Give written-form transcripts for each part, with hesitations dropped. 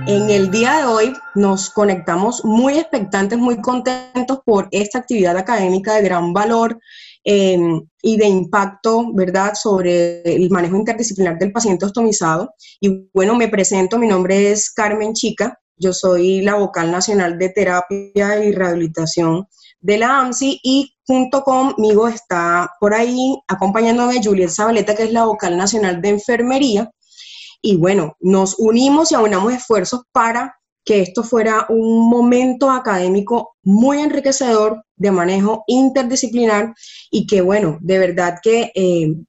En el día de hoy nos conectamos muy expectantes, muy contentos por esta actividad académica de gran valor y de impacto, ¿verdad?, sobre el manejo interdisciplinar del paciente ostomizado. Y bueno, me presento, mi nombre es Carmen Chica, yo soy la vocal nacional de terapia y rehabilitación de la AMSI y junto conmigo está por ahí acompañándome Juliet Zabaleta, que es la vocal nacional de enfermería. Y bueno, nos unimos y aunamos esfuerzos para que esto fuera un momento académico muy enriquecedor de manejo interdisciplinar y que bueno, de verdad que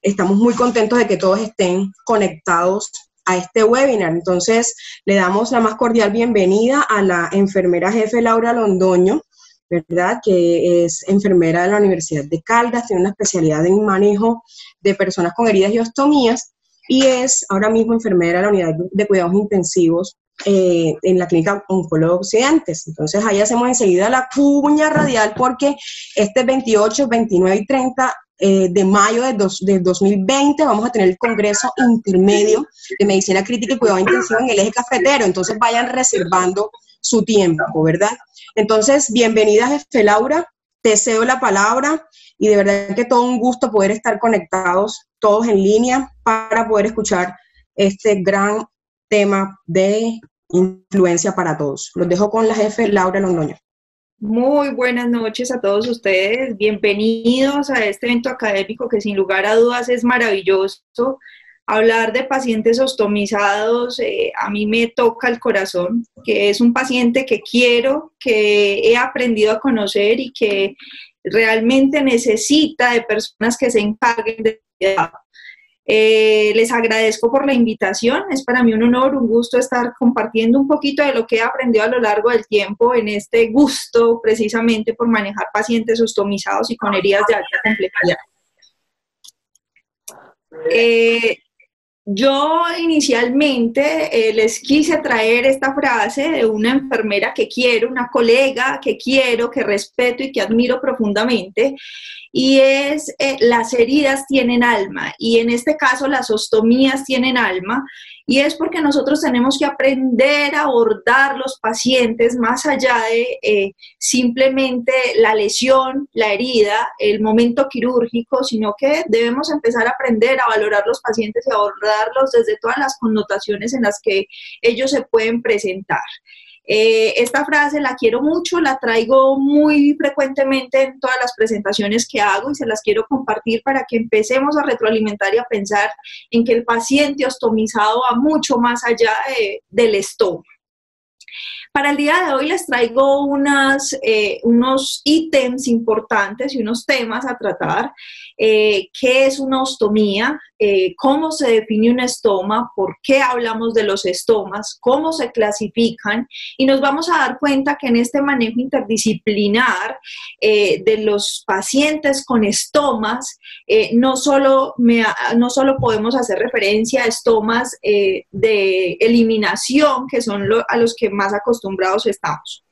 estamos muy contentos de que todos estén conectados a este webinar. Entonces, le damos la más cordial bienvenida a la enfermera jefe Laura Londoño, ¿verdad?, que es enfermera de la Universidad de Caldas, tiene una especialidad en manejo de personas con heridas y ostomías, y es ahora mismo enfermera de la unidad de cuidados intensivos en la clínica Oncólogo Occidentes. Entonces ahí hacemos enseguida la cuña radial porque este 28, 29 y 30 de mayo del 2020 vamos a tener el Congreso Intermedio de Medicina Crítica y Cuidado Intensivo en el Eje Cafetero. Entonces vayan reservando su tiempo, ¿verdad? Entonces, bienvenida, jefe Laura, te cedo la palabra. Y de verdad que todo un gusto poder estar conectados todos en línea para poder escuchar este gran tema de influencia para todos. Los dejo con la jefe Laura Londoño. Muy buenas noches a todos ustedes. Bienvenidos a este evento académico que sin lugar a dudas es maravilloso. Hablar de pacientes ostomizados a mí me toca el corazón, que es un paciente que quiero, que he aprendido a conocer y que realmente necesita de personas que se encarguen de cuidado. Les agradezco por la invitación, es para mí un honor, un gusto estar compartiendo un poquito de lo que he aprendido a lo largo del tiempo en este gusto precisamente por manejar pacientes ostomizados y con heridas de alta complejidad. Yo inicialmente les quise traer esta frase de una enfermera que quiero, una colega que quiero, que respeto y que admiro profundamente, y es las heridas tienen alma, y en este caso las ostomías tienen alma, y es porque nosotros tenemos que aprender a abordar los pacientes más allá de simplemente la lesión, la herida, el momento quirúrgico, sino que debemos empezar a aprender a valorar los pacientes y abordarlos desde todas las connotaciones en las que ellos se pueden presentar. Esta frase la quiero mucho, la traigo muy frecuentemente en todas las presentaciones que hago y se las quiero compartir para que empecemos a retroalimentar y a pensar en que el paciente ostomizado va mucho más allá del estómago. Para el día de hoy les traigo unos ítems importantes y unos temas a tratar. ¿Qué es una ostomía? ¿Cómo se define un estoma? ¿Por qué hablamos de los estomas? ¿Cómo se clasifican? Y nos vamos a dar cuenta que en este manejo interdisciplinar de los pacientes con estomas, no solo podemos hacer referencia a estomas de eliminación, que son a los que más acostumbrados estamos.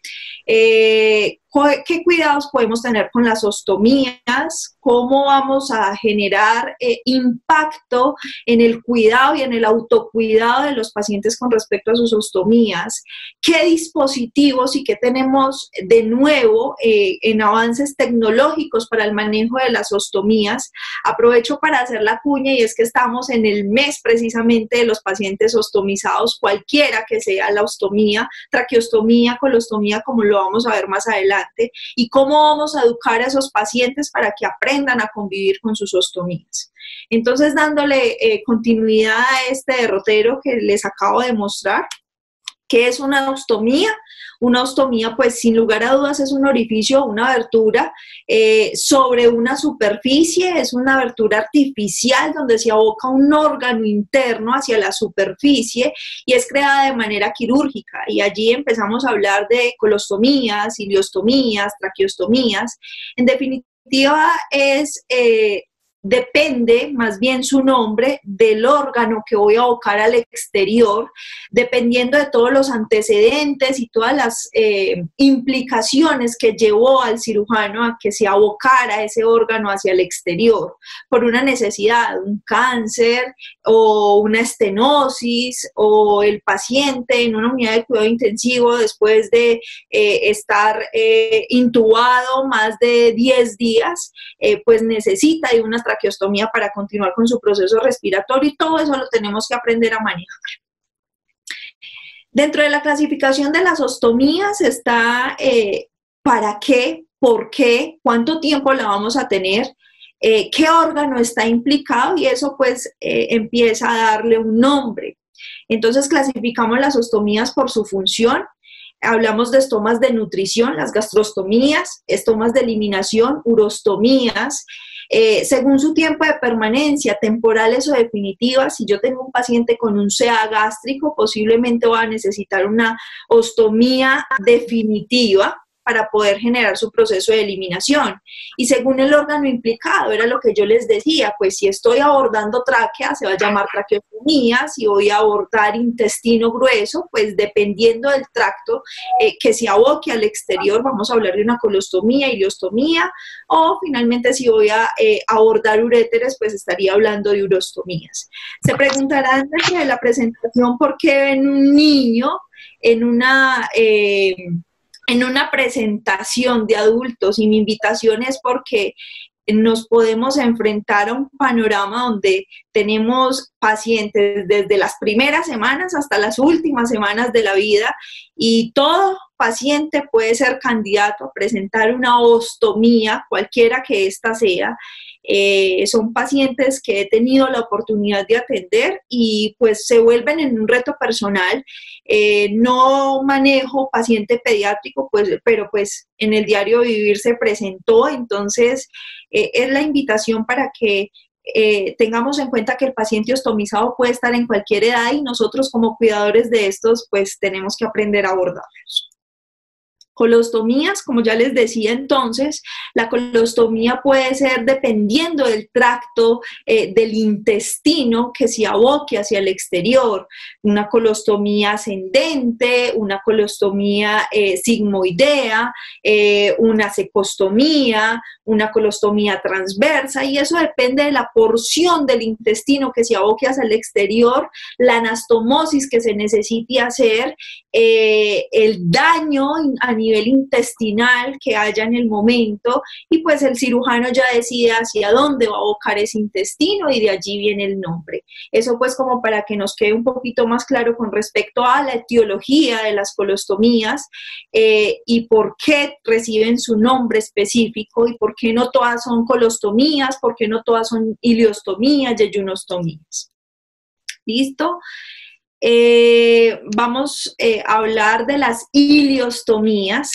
¿Qué cuidados podemos tener con las ostomías? ¿Cómo vamos a generar impacto en el cuidado y en el autocuidado de los pacientes con respecto a sus ostomías? ¿Qué dispositivos y qué tenemos de nuevo en avances tecnológicos para el manejo de las ostomías? Aprovecho para hacer la cuña y es que estamos en el mes precisamente de los pacientes ostomizados, cualquiera que sea la ostomía, traqueostomía, colostomía, como lo vamos a ver más adelante, y cómo vamos a educar a esos pacientes para que aprendan a convivir con sus ostomías. Entonces, dándole continuidad a este derrotero que les acabo de mostrar, ¿qué es una ostomía? Una ostomía, pues sin lugar a dudas, es un orificio, una abertura sobre una superficie, es una abertura artificial donde se aboca un órgano interno hacia la superficie y es creada de manera quirúrgica. Y allí empezamos a hablar de colostomías, ileostomías, traqueostomías. En definitiva, es depende más bien su nombre del órgano que voy a abocar al exterior, dependiendo de todos los antecedentes y todas las implicaciones que llevó al cirujano a que se abocara ese órgano hacia el exterior, por una necesidad, un cáncer o una estenosis, o el paciente en una unidad de cuidado intensivo después de estar intubado más de 10 días, pues necesita de una traqueostomía para continuar con su proceso respiratorio, y todo eso lo tenemos que aprender a manejar. Dentro de la clasificación de las ostomías está para qué, por qué, cuánto tiempo la vamos a tener, qué órgano está implicado, y eso pues empieza a darle un nombre. Entonces clasificamos las ostomías por su función. Hablamos de estomas de nutrición, las gastrostomías, estomas de eliminación, urostomías, según su tiempo de permanencia, temporales o definitivas. Si yo tengo un paciente con un CA gástrico, posiblemente va a necesitar una ostomía definitiva para poder generar su proceso de eliminación. Y según el órgano implicado, era lo que yo les decía, pues si estoy abordando tráquea, se va a llamar traqueostomía. Si voy a abordar intestino grueso, pues dependiendo del tracto que se aboque al exterior, vamos a hablar de una colostomía, ileostomía, o finalmente si voy a abordar uréteres, pues estaría hablando de urostomías. Se preguntarán dentro de la presentación por qué ven un niño en una presentación de adultos, y mi invitación es porque nos podemos enfrentar a un panorama donde tenemos pacientes desde las primeras semanas hasta las últimas semanas de la vida, y todo paciente puede ser candidato a presentar una ostomía, cualquiera que ésta sea. Son pacientes que he tenido la oportunidad de atender y pues se vuelven en un reto personal. No manejo paciente pediátrico, pues, pero pues en el diario vivir se presentó. Entonces es la invitación para que tengamos en cuenta que el paciente ostomizado puede estar en cualquier edad, y nosotros como cuidadores de estos pues tenemos que aprender a abordarlos. Colostomías, como ya les decía entonces, la colostomía puede ser dependiendo del tracto del intestino que se aboque hacia el exterior. Una colostomía ascendente, una colostomía sigmoidea, una secostomía, una colostomía transversa, y eso depende de la porción del intestino que se aboque hacia el exterior, la anastomosis que se necesite hacer, el daño a nivel intestinal que haya en el momento, y pues el cirujano ya decide hacia dónde va a abocar ese intestino, y de allí viene el nombre. Eso pues como para que nos quede un poquito más claro con respecto a la etiología de las colostomías, y por qué reciben su nombre específico, y por qué no todas son colostomías, por qué no todas son ileostomías, yeyunostomías. ¿Listo? Vamos a hablar de las ileostomías.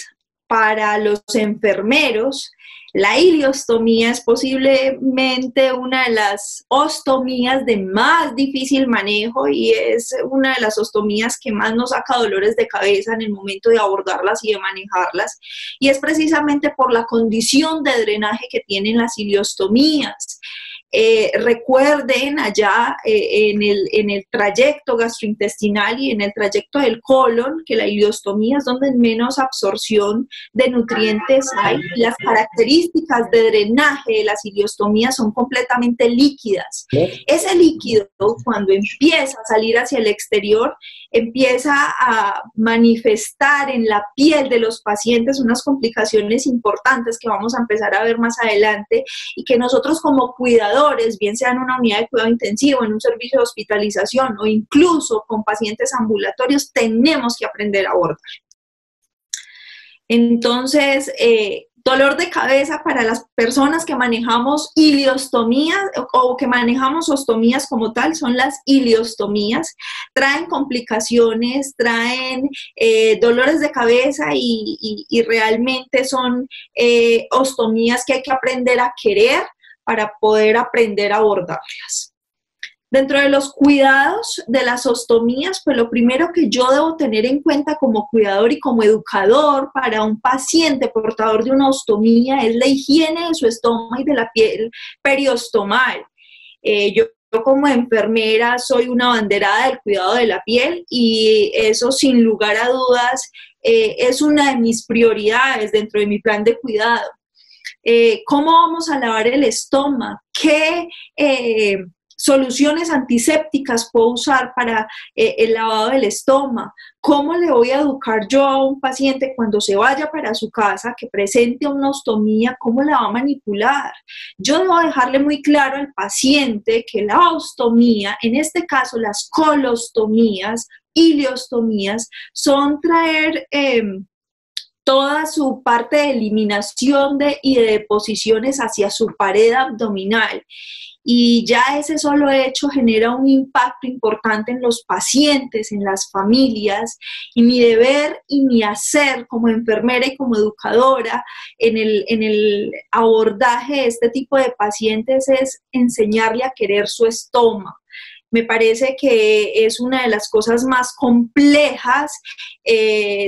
Para los enfermeros, la ileostomía es posiblemente una de las ostomías de más difícil manejo, y es una de las ostomías que más nos saca dolores de cabeza en el momento de abordarlas y de manejarlas, y es precisamente por la condición de drenaje que tienen las ileostomías. Recuerden allá en el trayecto gastrointestinal y en el trayecto del colon, que la ileostomía es donde menos absorción de nutrientes hay. Las características de drenaje de las ileostomías son completamente líquidas. Ese líquido, cuando empieza a salir hacia el exterior, empieza a manifestar en la piel de los pacientes unas complicaciones importantes que vamos a empezar a ver más adelante, y que nosotros como cuidadores, bien sea en una unidad de cuidado intensivo, en un servicio de hospitalización o incluso con pacientes ambulatorios, tenemos que aprender a abordar. Entonces, dolor de cabeza para las personas que manejamos ileostomías o que manejamos ostomías como tal, son las ileostomías. Traen complicaciones, traen dolores de cabeza, y realmente son ostomías que hay que aprender a querer para poder aprender a abordarlas. Dentro de los cuidados de las ostomías, pues lo primero que yo debo tener en cuenta como cuidador y como educador para un paciente portador de una ostomía es la higiene de su estómago y de la piel periostomal. Yo como enfermera soy una abanderada del cuidado de la piel y eso sin lugar a dudas es una de mis prioridades dentro de mi plan de cuidado. ¿Cómo vamos a lavar el estómago? ¿Qué soluciones antisépticas puedo usar para el lavado del estómago? ¿Cómo le voy a educar yo a un paciente cuando se vaya para su casa que presente una ostomía? ¿Cómo la va a manipular? Yo debo dejarle muy claro al paciente que la ostomía, en este caso las colostomías, ileostomías, son traer toda su parte de eliminación y de deposiciones hacia su pared abdominal. Y ya ese solo hecho genera un impacto importante en los pacientes, en las familias, y mi deber y mi hacer como enfermera y como educadora en el abordaje de este tipo de pacientes es enseñarle a querer su estómago. Me parece que es una de las cosas más complejas,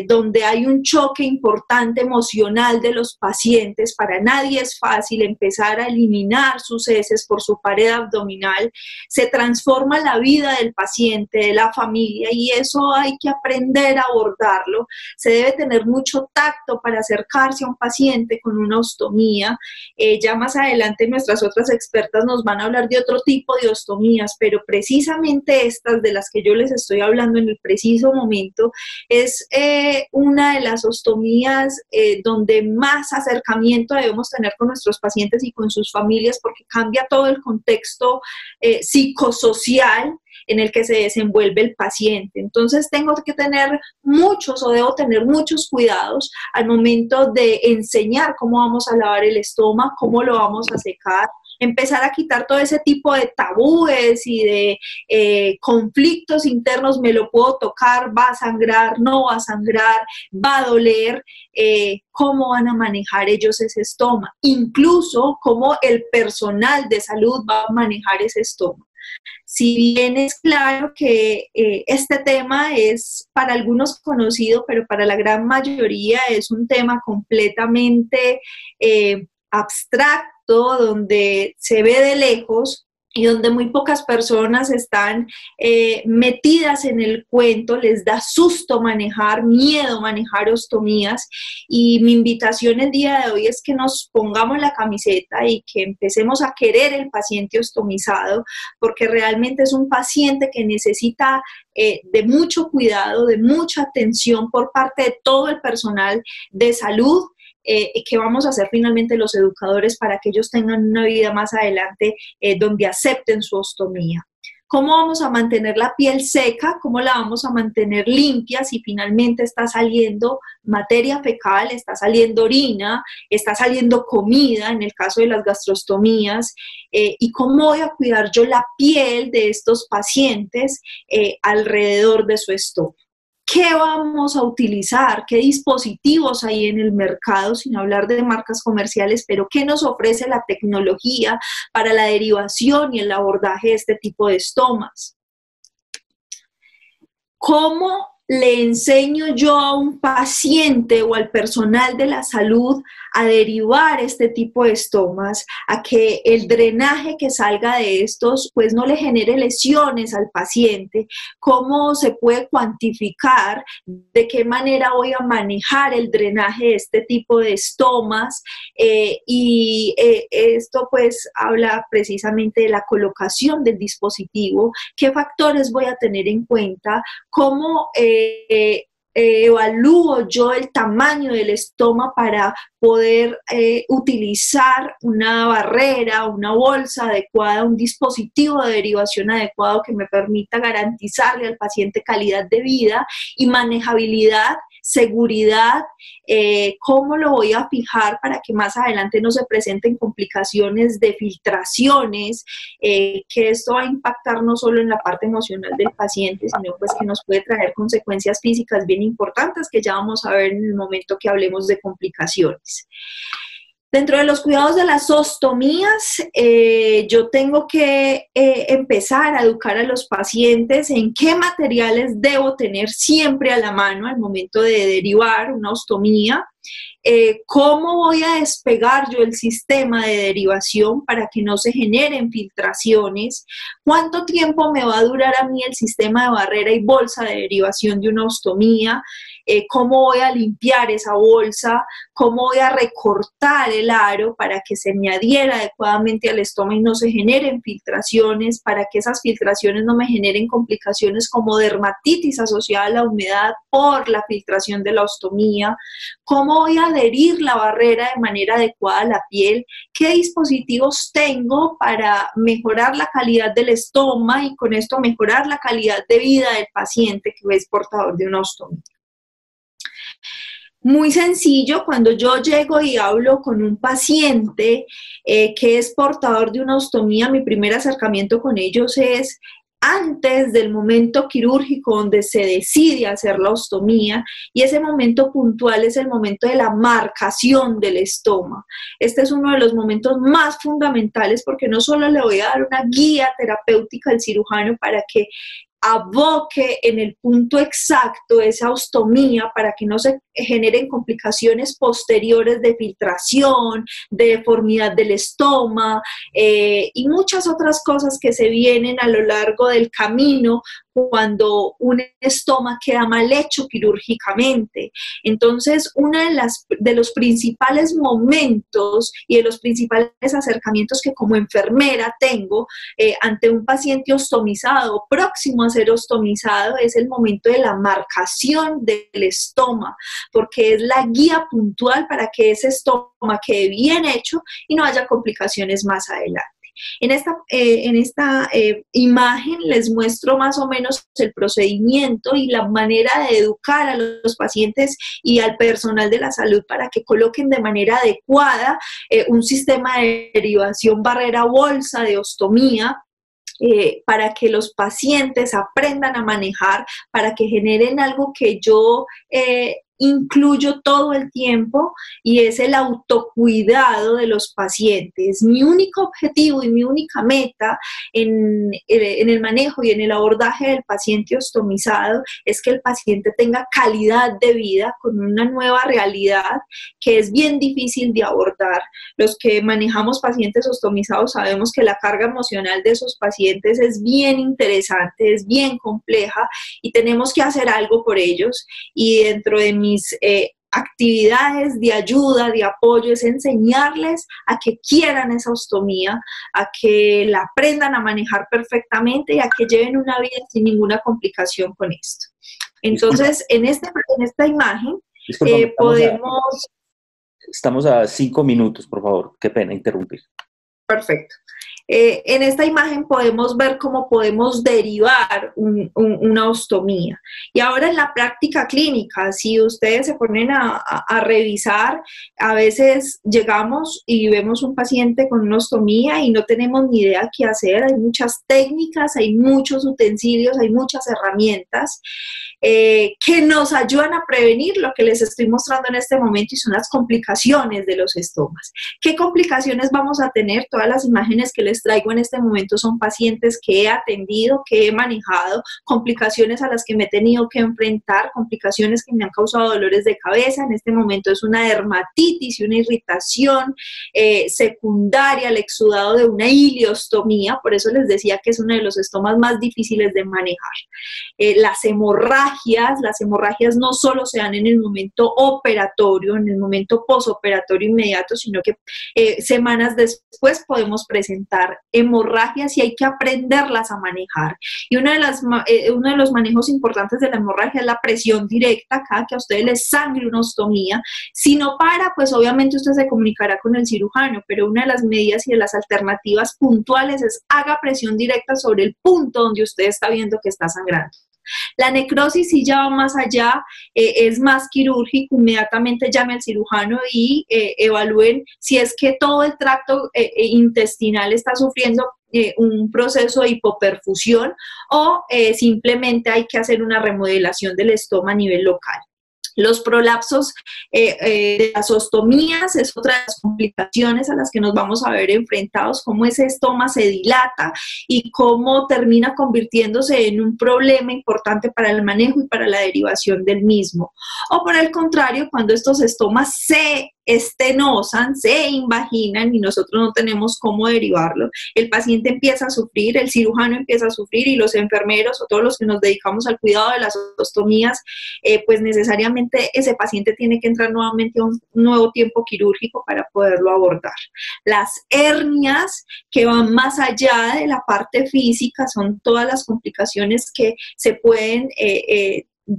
donde hay un choque importante emocional de los pacientes. Para nadie es fácil empezar a eliminar sus heces por su pared abdominal. Se transforma la vida del paciente, de la familia, y eso hay que aprender a abordarlo. Se debe tener mucho tacto para acercarse a un paciente con una ostomía. Ya más adelante nuestras otras expertas nos van a hablar de otro tipo de ostomías, pero precisamente estas de las que yo les estoy hablando en el preciso momento es una de las ostomías donde más acercamiento debemos tener con nuestros pacientes y con sus familias, porque cambia todo el contexto psicosocial en el que se desenvuelve el paciente. Entonces tengo que tener muchos o debo tener muchos cuidados al momento de enseñar cómo vamos a lavar el estómago, cómo lo vamos a secar, empezar a quitar todo ese tipo de tabúes y de conflictos internos. Me lo puedo tocar, va a sangrar, no va a sangrar, va a doler. Cómo van a manejar ellos ese estómago, incluso cómo el personal de salud va a manejar ese estómago. Si bien es claro que este tema es para algunos conocido, pero para la gran mayoría es un tema completamente abstracto, donde se ve de lejos y donde muy pocas personas están metidas en el cuento, les da susto manejar, miedo manejar ostomías. Y mi invitación el día de hoy es que nos pongamos la camiseta y que empecemos a querer el paciente ostomizado, porque realmente es un paciente que necesita de mucho cuidado, de mucha atención por parte de todo el personal de salud, que vamos a hacer finalmente los educadores para que ellos tengan una vida más adelante donde acepten su ostomía. ¿Cómo vamos a mantener la piel seca? ¿Cómo la vamos a mantener limpia si finalmente está saliendo materia fecal, está saliendo orina, está saliendo comida en el caso de las gastrostomías? ¿Y cómo voy a cuidar yo la piel de estos pacientes alrededor de su estómago? ¿Qué vamos a utilizar? ¿Qué dispositivos hay en el mercado? Sin hablar de marcas comerciales, pero ¿qué nos ofrece la tecnología para la derivación y el abordaje de este tipo de estomas? ¿Cómo le enseño yo a un paciente o al personal de la salud a derivar este tipo de estomas, a que el drenaje que salga de estos pues no le genere lesiones al paciente? ¿Cómo se puede cuantificar de qué manera voy a manejar el drenaje de este tipo de estomas? Esto pues habla precisamente de la colocación del dispositivo, qué factores voy a tener en cuenta, cómo evalúo yo el tamaño del estoma para poder utilizar una barrera, una bolsa adecuada, un dispositivo de derivación adecuado que me permita garantizarle al paciente calidad de vida y manejabilidad, seguridad. ¿Cómo lo voy a fijar para que más adelante no se presenten complicaciones de filtraciones? Que esto va a impactar no solo en la parte emocional del paciente, sino pues que nos puede traer consecuencias físicas bien importantes que ya vamos a ver en el momento que hablemos de complicaciones. Dentro de los cuidados de las ostomías, yo tengo que empezar a educar a los pacientes en qué materiales debo tener siempre a la mano al momento de derivar una ostomía. ¿Cómo voy a despegar yo el sistema de derivación para que no se generen filtraciones? ¿Cuánto tiempo me va a durar a mí el sistema de barrera y bolsa de derivación de una ostomía? ¿Cómo voy a limpiar esa bolsa? ¿Cómo voy a recortar el aro para que se me adhiera adecuadamente al estoma y no se generen filtraciones, para que esas filtraciones no me generen complicaciones como dermatitis asociada a la humedad por la filtración de la ostomía? ¿Cómo voy a adherir la barrera de manera adecuada a la piel? ¿Qué dispositivos tengo para mejorar la calidad del estoma y con esto mejorar la calidad de vida del paciente que es portador de una ostomía? Muy sencillo, cuando yo llego y hablo con un paciente que es portador de una ostomía, mi primer acercamiento con ellos es antes del momento quirúrgico donde se decide hacer la ostomía, y ese momento puntual es el momento de la marcación del estoma. Este es uno de los momentos más fundamentales porque no solo le voy a dar una guía terapéutica al cirujano para que aboque en el punto exacto esa ostomía para que no se generen complicaciones posteriores de filtración, de deformidad del estoma y muchas otras cosas que se vienen a lo largo del camino cuando un estoma queda mal hecho quirúrgicamente. Entonces, uno de los principales momentos y de los principales acercamientos que como enfermera tengo ante un paciente ostomizado o próximo a ser ostomizado es el momento de la marcación del estoma, porque es la guía puntual para que ese estoma quede bien hecho y no haya complicaciones más adelante. En esta imagen les muestro más o menos el procedimiento y la manera de educar a los pacientes y al personal de la salud para que coloquen de manera adecuada un sistema de derivación barrera bolsa de ostomía, para que los pacientes aprendan a manejar, para que generen algo que yo incluyo todo el tiempo, y es el autocuidado de los pacientes. Mi único objetivo y mi única meta en el manejo y en el abordaje del paciente ostomizado es que el paciente tenga calidad de vida con una nueva realidad que es bien difícil de abordar. Los que manejamos pacientes ostomizados sabemos que la carga emocional de esos pacientes es bien interesante, es bien compleja y tenemos que hacer algo por ellos, y dentro de mis actividades de ayuda, de apoyo, es enseñarles a que quieran esa ostomía, a que la aprendan a manejar perfectamente y a que lleven una vida sin ninguna complicación con esto. Entonces, en esta imagen podemos... Estamos a 5 minutos, por favor. Qué pena interrumpir. Perfecto. En esta imagen podemos ver cómo podemos derivar una ostomía. Y ahora en la práctica clínica, si ustedes se ponen a revisar, a veces llegamos y vemos un paciente con una ostomía y no tenemos ni idea qué hacer. Hay muchas técnicas, hay muchos utensilios, hay muchas herramientas que nos ayudan a prevenir lo que les estoy mostrando en este momento, y son las complicaciones de los estomas. ¿Qué complicaciones vamos a tener? Todas las imágenes que les traigo en este momento son pacientes que he atendido, que he manejado, complicaciones a las que me he tenido que enfrentar, complicaciones que me han causado dolores de cabeza. En este momento es una dermatitis y una irritación secundaria al exudado de una ileostomía, por eso les decía que es uno de los estomas más difíciles de manejar. Las hemorragias no solo se dan en el momento operatorio, en el momento posoperatorio inmediato, sino que semanas después podemos presentar hemorragias y hay que aprenderlas a manejar. Y uno de los manejos importantes de la hemorragia es la presión directa, cada que a ustedes les sangre una ostomía. Si no para, pues obviamente usted se comunicará con el cirujano, pero una de las medidas y de las alternativas puntuales es haga presión directa sobre el punto donde usted está viendo que está sangrando. La necrosis sí ya va más allá, es más quirúrgico. Inmediatamente llame al cirujano y evalúen si es que todo el tracto intestinal está sufriendo un proceso de hipoperfusión o simplemente hay que hacer una remodelación del estoma a nivel local. Los prolapsos de las ostomías es otra de las complicaciones a las que nos vamos a ver enfrentados, cómo ese estoma se dilata y cómo termina convirtiéndose en un problema importante para el manejo y para la derivación del mismo. O por el contrario, cuando estos estomas se estenosan, se invaginan y nosotros no tenemos cómo derivarlo, el paciente empieza a sufrir, el cirujano empieza a sufrir y los enfermeros o todos los que nos dedicamos al cuidado de las ostomías, pues necesariamente ese paciente tiene que entrar nuevamente a un nuevo tiempo quirúrgico para poderlo abordar. Las hernias que van más allá de la parte física son todas las complicaciones que se pueden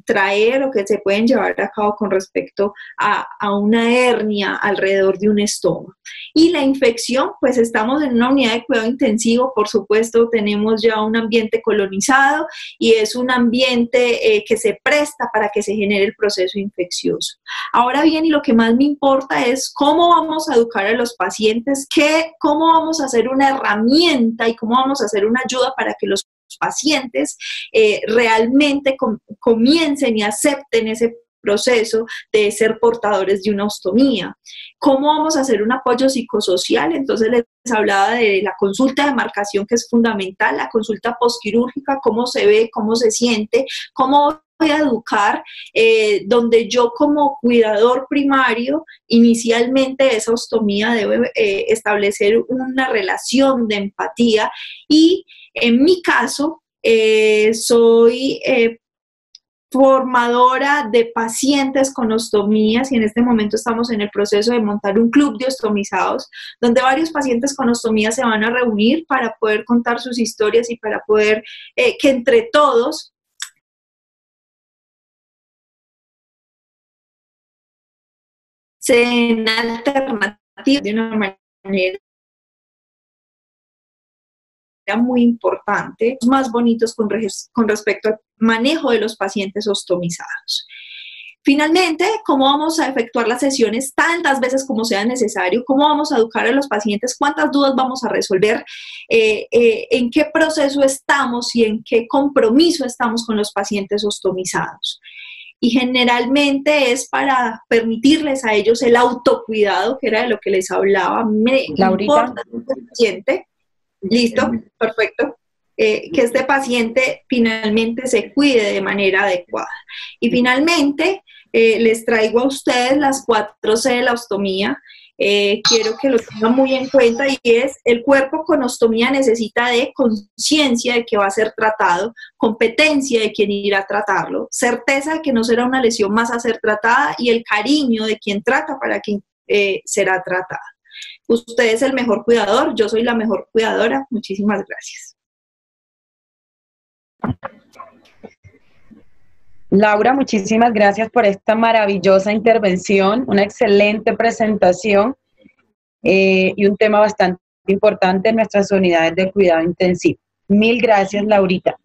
traer o que se pueden llevar a cabo con respecto a una hernia alrededor de un estoma. Y la infección, pues estamos en una unidad de cuidado intensivo, por supuesto tenemos ya un ambiente colonizado y es un ambiente que se presta para que se genere el proceso infeccioso. Ahora bien, y lo que más me importa es cómo vamos a educar a los pacientes, cómo vamos a hacer una herramienta y cómo vamos a hacer una ayuda para que los pacientes realmente comiencen y acepten ese proceso de ser portadores de una ostomía. ¿Cómo vamos a hacer un apoyo psicosocial? Entonces les hablaba de la consulta de marcación, que es fundamental, la consulta postquirúrgica, cómo se ve, cómo se siente, cómo voy a educar, donde yo como cuidador primario, inicialmente esa ostomía debe establecer una relación de empatía y en mi caso soy formadora de pacientes con ostomías y en este momento estamos en el proceso de montar un club de ostomizados donde varios pacientes con ostomías se van a reunir para poder contar sus historias y para poder que entre todos se den alternativas de una manera muy importante, más bonitos con respecto al manejo de los pacientes ostomizados. Finalmente, ¿cómo vamos a efectuar las sesiones tantas veces como sea necesario? ¿Cómo vamos a educar a los pacientes? ¿Cuántas dudas vamos a resolver? ¿En qué proceso estamos y en qué compromiso estamos con los pacientes ostomizados? Y generalmente es para permitirles a ellos el autocuidado, que era de lo que les hablaba. Me importa el paciente. Listo, perfecto. Que este paciente finalmente se cuide de manera adecuada. Y finalmente, les traigo a ustedes las 4C de la ostomía. Quiero que lo tengan muy en cuenta y es: el cuerpo con ostomía necesita de conciencia de que va a ser tratado, competencia de quien irá a tratarlo, certeza de que no será una lesión más a ser tratada y el cariño de quien trata para quien será tratada. Usted es el mejor cuidador, yo soy la mejor cuidadora. Muchísimas gracias. Laura, muchísimas gracias por esta maravillosa intervención, una excelente presentación y un tema bastante importante en nuestras unidades de cuidado intensivo. Mil gracias, Laurita.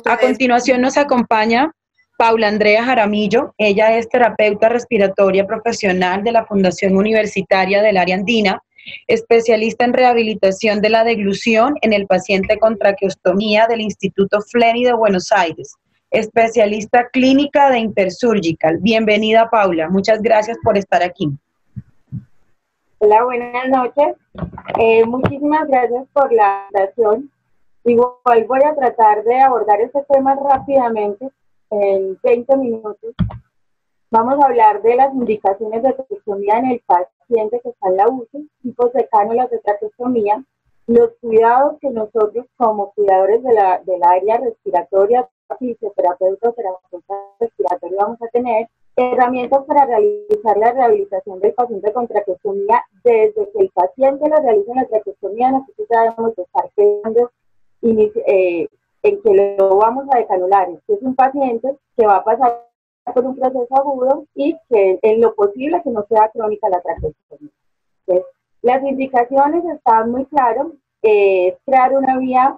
A continuación nos acompaña Paula Andrea Jaramillo. Ella es terapeuta respiratoria profesional de la Fundación Universitaria del Área Andina, especialista en rehabilitación de la deglución en el paciente con traqueostomía del Instituto FLENI de Buenos Aires, especialista clínica de Intersurgical. Bienvenida, Paula. Muchas gracias por estar aquí. Hola, buenas noches. Muchísimas gracias por la invitación. Igual voy a tratar de abordar este tema rápidamente, en 20 minutos. Vamos a hablar de las indicaciones de traqueostomía en el paciente que está en la UCI, tipos de cánulas de traqueostomía, los cuidados que nosotros como cuidadores del área respiratoria, fisioterapeuta, terapeuta respiratorio vamos a tener, herramientas para realizar la rehabilitación del paciente con traqueostomía. Desde que el paciente lo realiza en la traqueostomía, nosotros ya debemos estar pensando en que lo vamos a decanular. Este es un paciente que va a pasar por un proceso agudo y que en lo posible que no sea crónica la traqueostomía. Entonces, las indicaciones están muy claras: crear una vía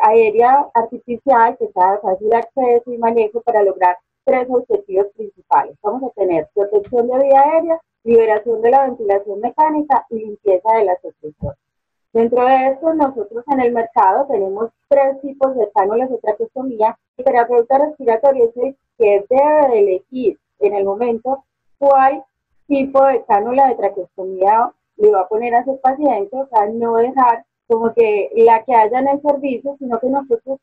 aérea artificial que sea de fácil acceso y manejo para lograr 3 objetivos principales. Vamos a tener protección de vía aérea, liberación de la ventilación mecánica y limpieza de las secreciones. Dentro de esto, nosotros en el mercado tenemos 3 tipos de cánulas de traqueostomía. El terapeuta respiratorio es el que debe de elegir en el momento cuál tipo de cánula de traqueostomía le va a poner a ese paciente, o sea, no dejar como que la que haya en el servicio, sino que nosotros,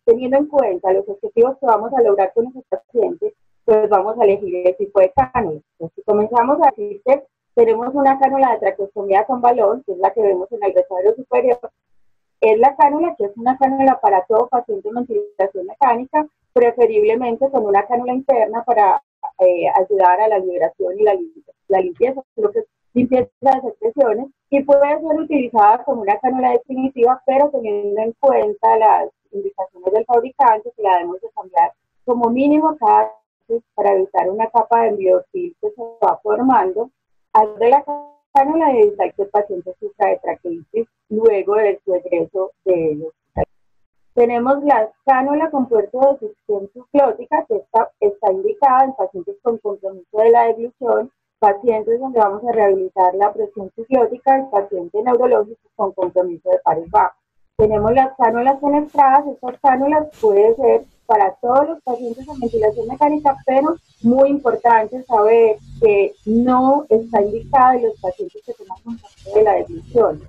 teniendo en cuenta los objetivos que vamos a lograr con esos pacientes, pues vamos a elegir el tipo de cánula. Entonces, si comenzamos a decir que tenemos una cánula de traqueostomía con balón, que es la que vemos en el recuadro superior, es la cánula que es una cánula para todo paciente en ventilación mecánica, preferiblemente con una cánula interna para ayudar a la liberación y la limpieza, lo que es limpieza de secreciones, y puede ser utilizada como una cánula definitiva, pero teniendo en cuenta las indicaciones del fabricante, que la debemos de cambiar como mínimo cada vez para evitar una capa de biofilm que se va formando al de la cánula y evitar que el paciente sufra de traqueitis luego de su egreso del hospital. Tenemos la cánula con puerto de succión subglótica, que está indicada en pacientes con compromiso de la deglución, pacientes donde vamos a rehabilitar la presión subglótica, y pacientes neurológicos con compromiso de pares bajos. Tenemos las cánulas fenestradas. Estas cánulas pueden ser para todos los pacientes en ventilación mecánica, pero muy importante saber que no está indicada en los pacientes que tengan compromiso de la deglución.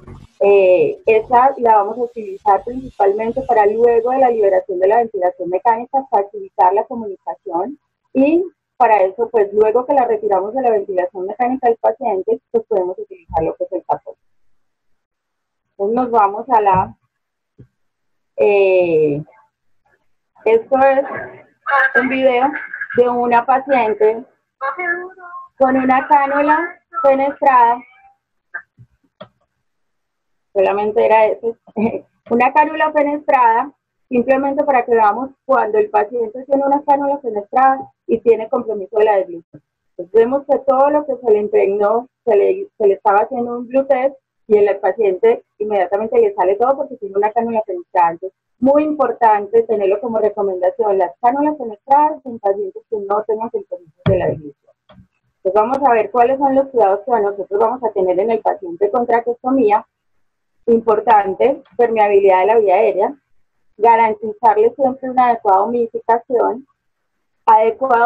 Esa la vamos a utilizar principalmente para luego de la liberación de la ventilación mecánica, facilitar la comunicación, y para eso, pues luego que la retiramos de la ventilación mecánica del paciente, pues podemos utilizar lo que es el catéter. Entonces nos vamos a la... esto es un video de una paciente con una cánula fenestrada. Solamente era eso, una cánula fenestrada, simplemente para que veamos cuando el paciente tiene una cánula fenestrada y tiene compromiso de la deglución. Entonces vemos que todo lo que se le impregnó, se le estaba haciendo un blue test, y el paciente inmediatamente le sale todo porque tiene una cánula fenestrada. Entonces, muy importante tenerlo como recomendación, las cánulas fenestradas en pacientes que no tengan compromiso de la deglución. Entonces vamos a ver cuáles son los cuidados que nosotros vamos a tener en el paciente con traqueostomía. Importante, permeabilidad de la vía aérea, garantizarle siempre una adecuada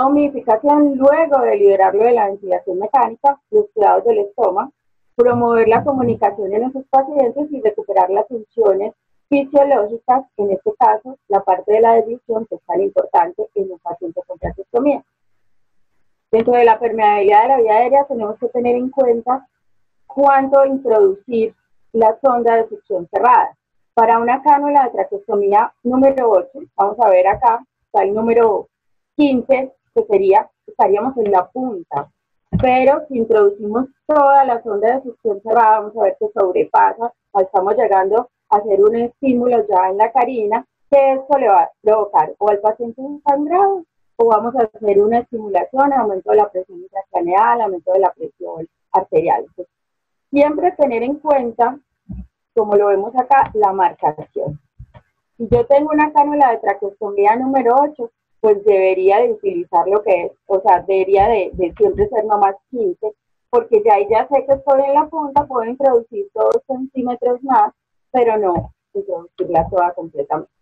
humidificación luego de liberarlo de la ventilación mecánica, los cuidados del estómago, promover la comunicación en esos pacientes y recuperar las funciones fisiológicas, en este caso la parte de la deglución, que es tan importante en un paciente con traqueostomía. Dentro de la permeabilidad de la vía aérea tenemos que tener en cuenta cuánto introducir la sonda de succión cerrada. Para una cánula de traqueostomía número 8, vamos a ver acá, está el número 15, que estaríamos en la punta. Pero si introducimos toda la sonda de succión cerrada, vamos a ver que sobrepasa, estamos llegando a hacer un estímulo ya en la carina, que esto le va a provocar o al paciente un sangrado, o vamos a hacer una estimulación, aumento de la presión intracraneal, aumento de la presión arterial. Entonces, siempre tener en cuenta, como lo vemos acá, la marcación. Si yo tengo una cánula de traqueostomía número 8, pues debería de utilizar lo que es, o sea, debería de siempre ser no más 15, porque ya sé que estoy en la punta, puedo introducir 2 centímetros más, pero no introducirla toda completamente.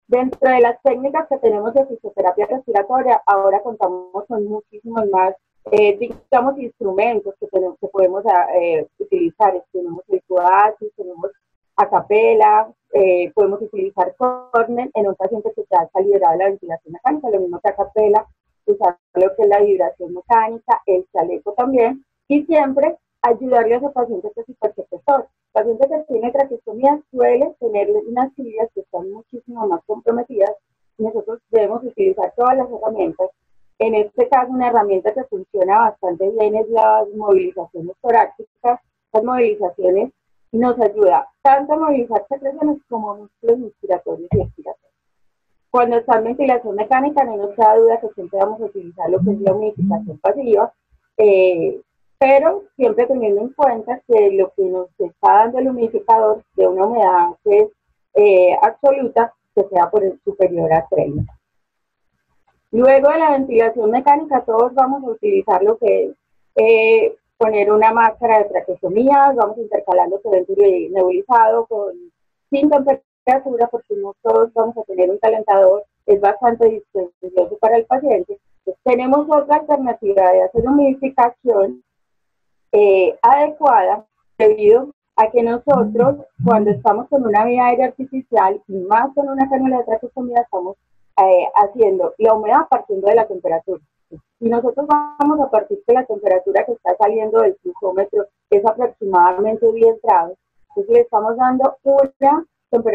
Dentro de las técnicas que tenemos de fisioterapia respiratoria, ahora contamos con muchísimos más, digamos, instrumentos que podemos utilizar. Tenemos el Codasis, tenemos Acapela, podemos utilizar Cornell en un paciente que ya está liberado de la ventilación mecánica, lo mismo que Acapela, usar lo que es la vibración mecánica, el chaleco también, y siempre ayudarle a ese paciente que es hipertensor. El paciente que tiene traqueostomía suele tener unas tibias que están muchísimo más comprometidas, y nosotros debemos utilizar todas las herramientas. En este caso, una herramienta que funciona bastante bien es las movilizaciones torácicas. Las movilizaciones nos ayuda tanto a movilizar secreciones como músculos inspiratorios y expiratorios. Cuando está en ventilación mecánica, no nos queda duda que siempre vamos a utilizar lo que es la humidificación pasiva, pero siempre teniendo en cuenta que lo que nos está dando el humidificador de una humedad que es absoluta, que sea por el superior a 30. Luego de la ventilación mecánica, todos vamos a utilizar lo que es poner una máscara de traqueostomía, vamos intercalando con el nebulizado sin temperatura, porque no todos vamos a tener un calentador, es bastante dispendioso para el paciente, Tenemos otra alternativa de hacer humidificación adecuada, debido a que nosotros, cuando estamos con una vía aérea artificial y más con una cánula de traqueostomía, estamos haciendo la humedad partiendo de la temperatura. Si nosotros vamos a partir de la temperatura que está saliendo del flujómetro, que es aproximadamente 10 grados, entonces le estamos dando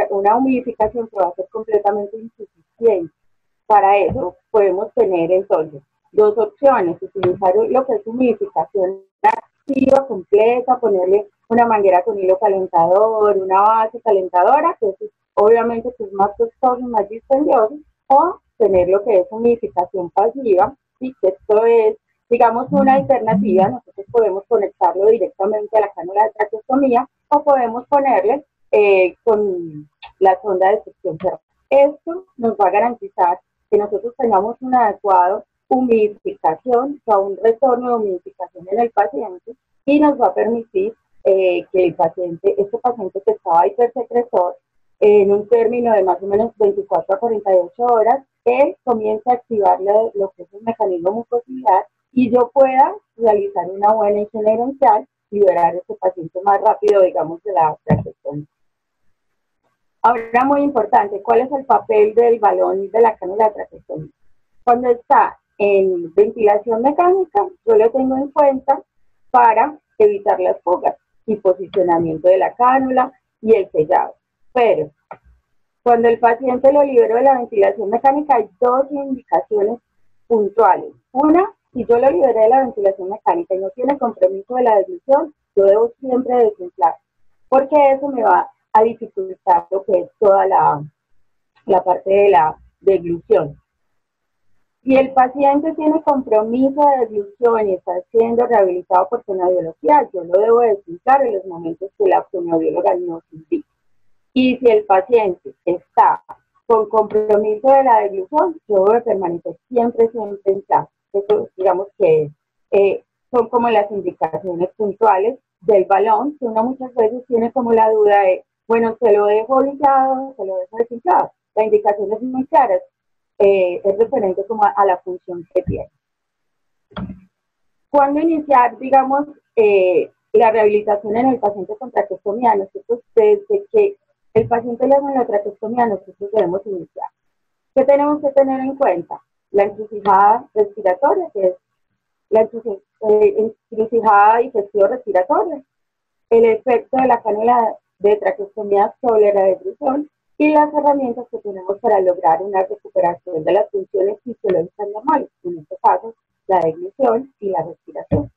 una humidificación que va a ser completamente insuficiente. Para eso podemos tener entonces dos opciones: utilizar lo que es humidificación activa completa, ponerle una manguera con hilo calentador, una base calentadora, que es obviamente que es más costoso y más dispendioso, o tener lo que es humidificación pasiva, y que esto es, digamos, una alternativa. Nosotros podemos conectarlo directamente a la cánula de traqueostomía o podemos ponerle con la sonda de succión cerrada. Esto nos va a garantizar que nosotros tengamos un adecuado humidificación, o sea, un retorno de humidificación en el paciente, y nos va a permitir que el paciente, este paciente que estaba hipersecresor, en un término de más o menos 24 a 48 horas, él comienza a activar lo que es el mecanismo mucociliar y yo pueda realizar una buena higiene gerencial, liberar a este paciente más rápido, digamos, de la traqueostomía. Ahora, muy importante, ¿cuál es el papel del balón y de la cánula de traqueostomía? Cuando está en ventilación mecánica, yo lo tengo en cuenta para evitar las fugas y posicionamiento de la cánula y el sellado. Pero cuando el paciente lo libero de la ventilación mecánica, hay dos indicaciones puntuales. Una, si yo lo liberé de la ventilación mecánica y no tiene compromiso de la deglución, yo debo siempre desinflar, porque eso me va a dificultar lo que es toda la parte de la deglución. Si el paciente tiene compromiso de deglución y está siendo rehabilitado por fonoaudiología, yo lo debo desinflar en los momentos que la fonoaudióloga nos indique. Y si el paciente está con compromiso de la deglución, yo debo permanecer siempre en clase. Eso, digamos que son como las indicaciones puntuales del balón, que uno muchas veces tiene como la duda de, bueno, ¿se lo dejo orillado, se lo dejo desinflado? La indicación es muy clara, es referente como a la función que tiene. ¿Cuándo iniciar, digamos, la rehabilitación en el paciente con traqueostomía? Nosotros, desde que el paciente le hace la traqueostomía, nosotros debemos iniciar. ¿Qué tenemos que tener en cuenta? La encrucijada respiratoria, que es la encrucijada digestivo-respiratoria, el efecto de la cánula de traqueostomía sobre la deglución y las herramientas que tenemos para lograr una recuperación de las funciones fisiológicas normales, en este caso, la deglución y la respiración.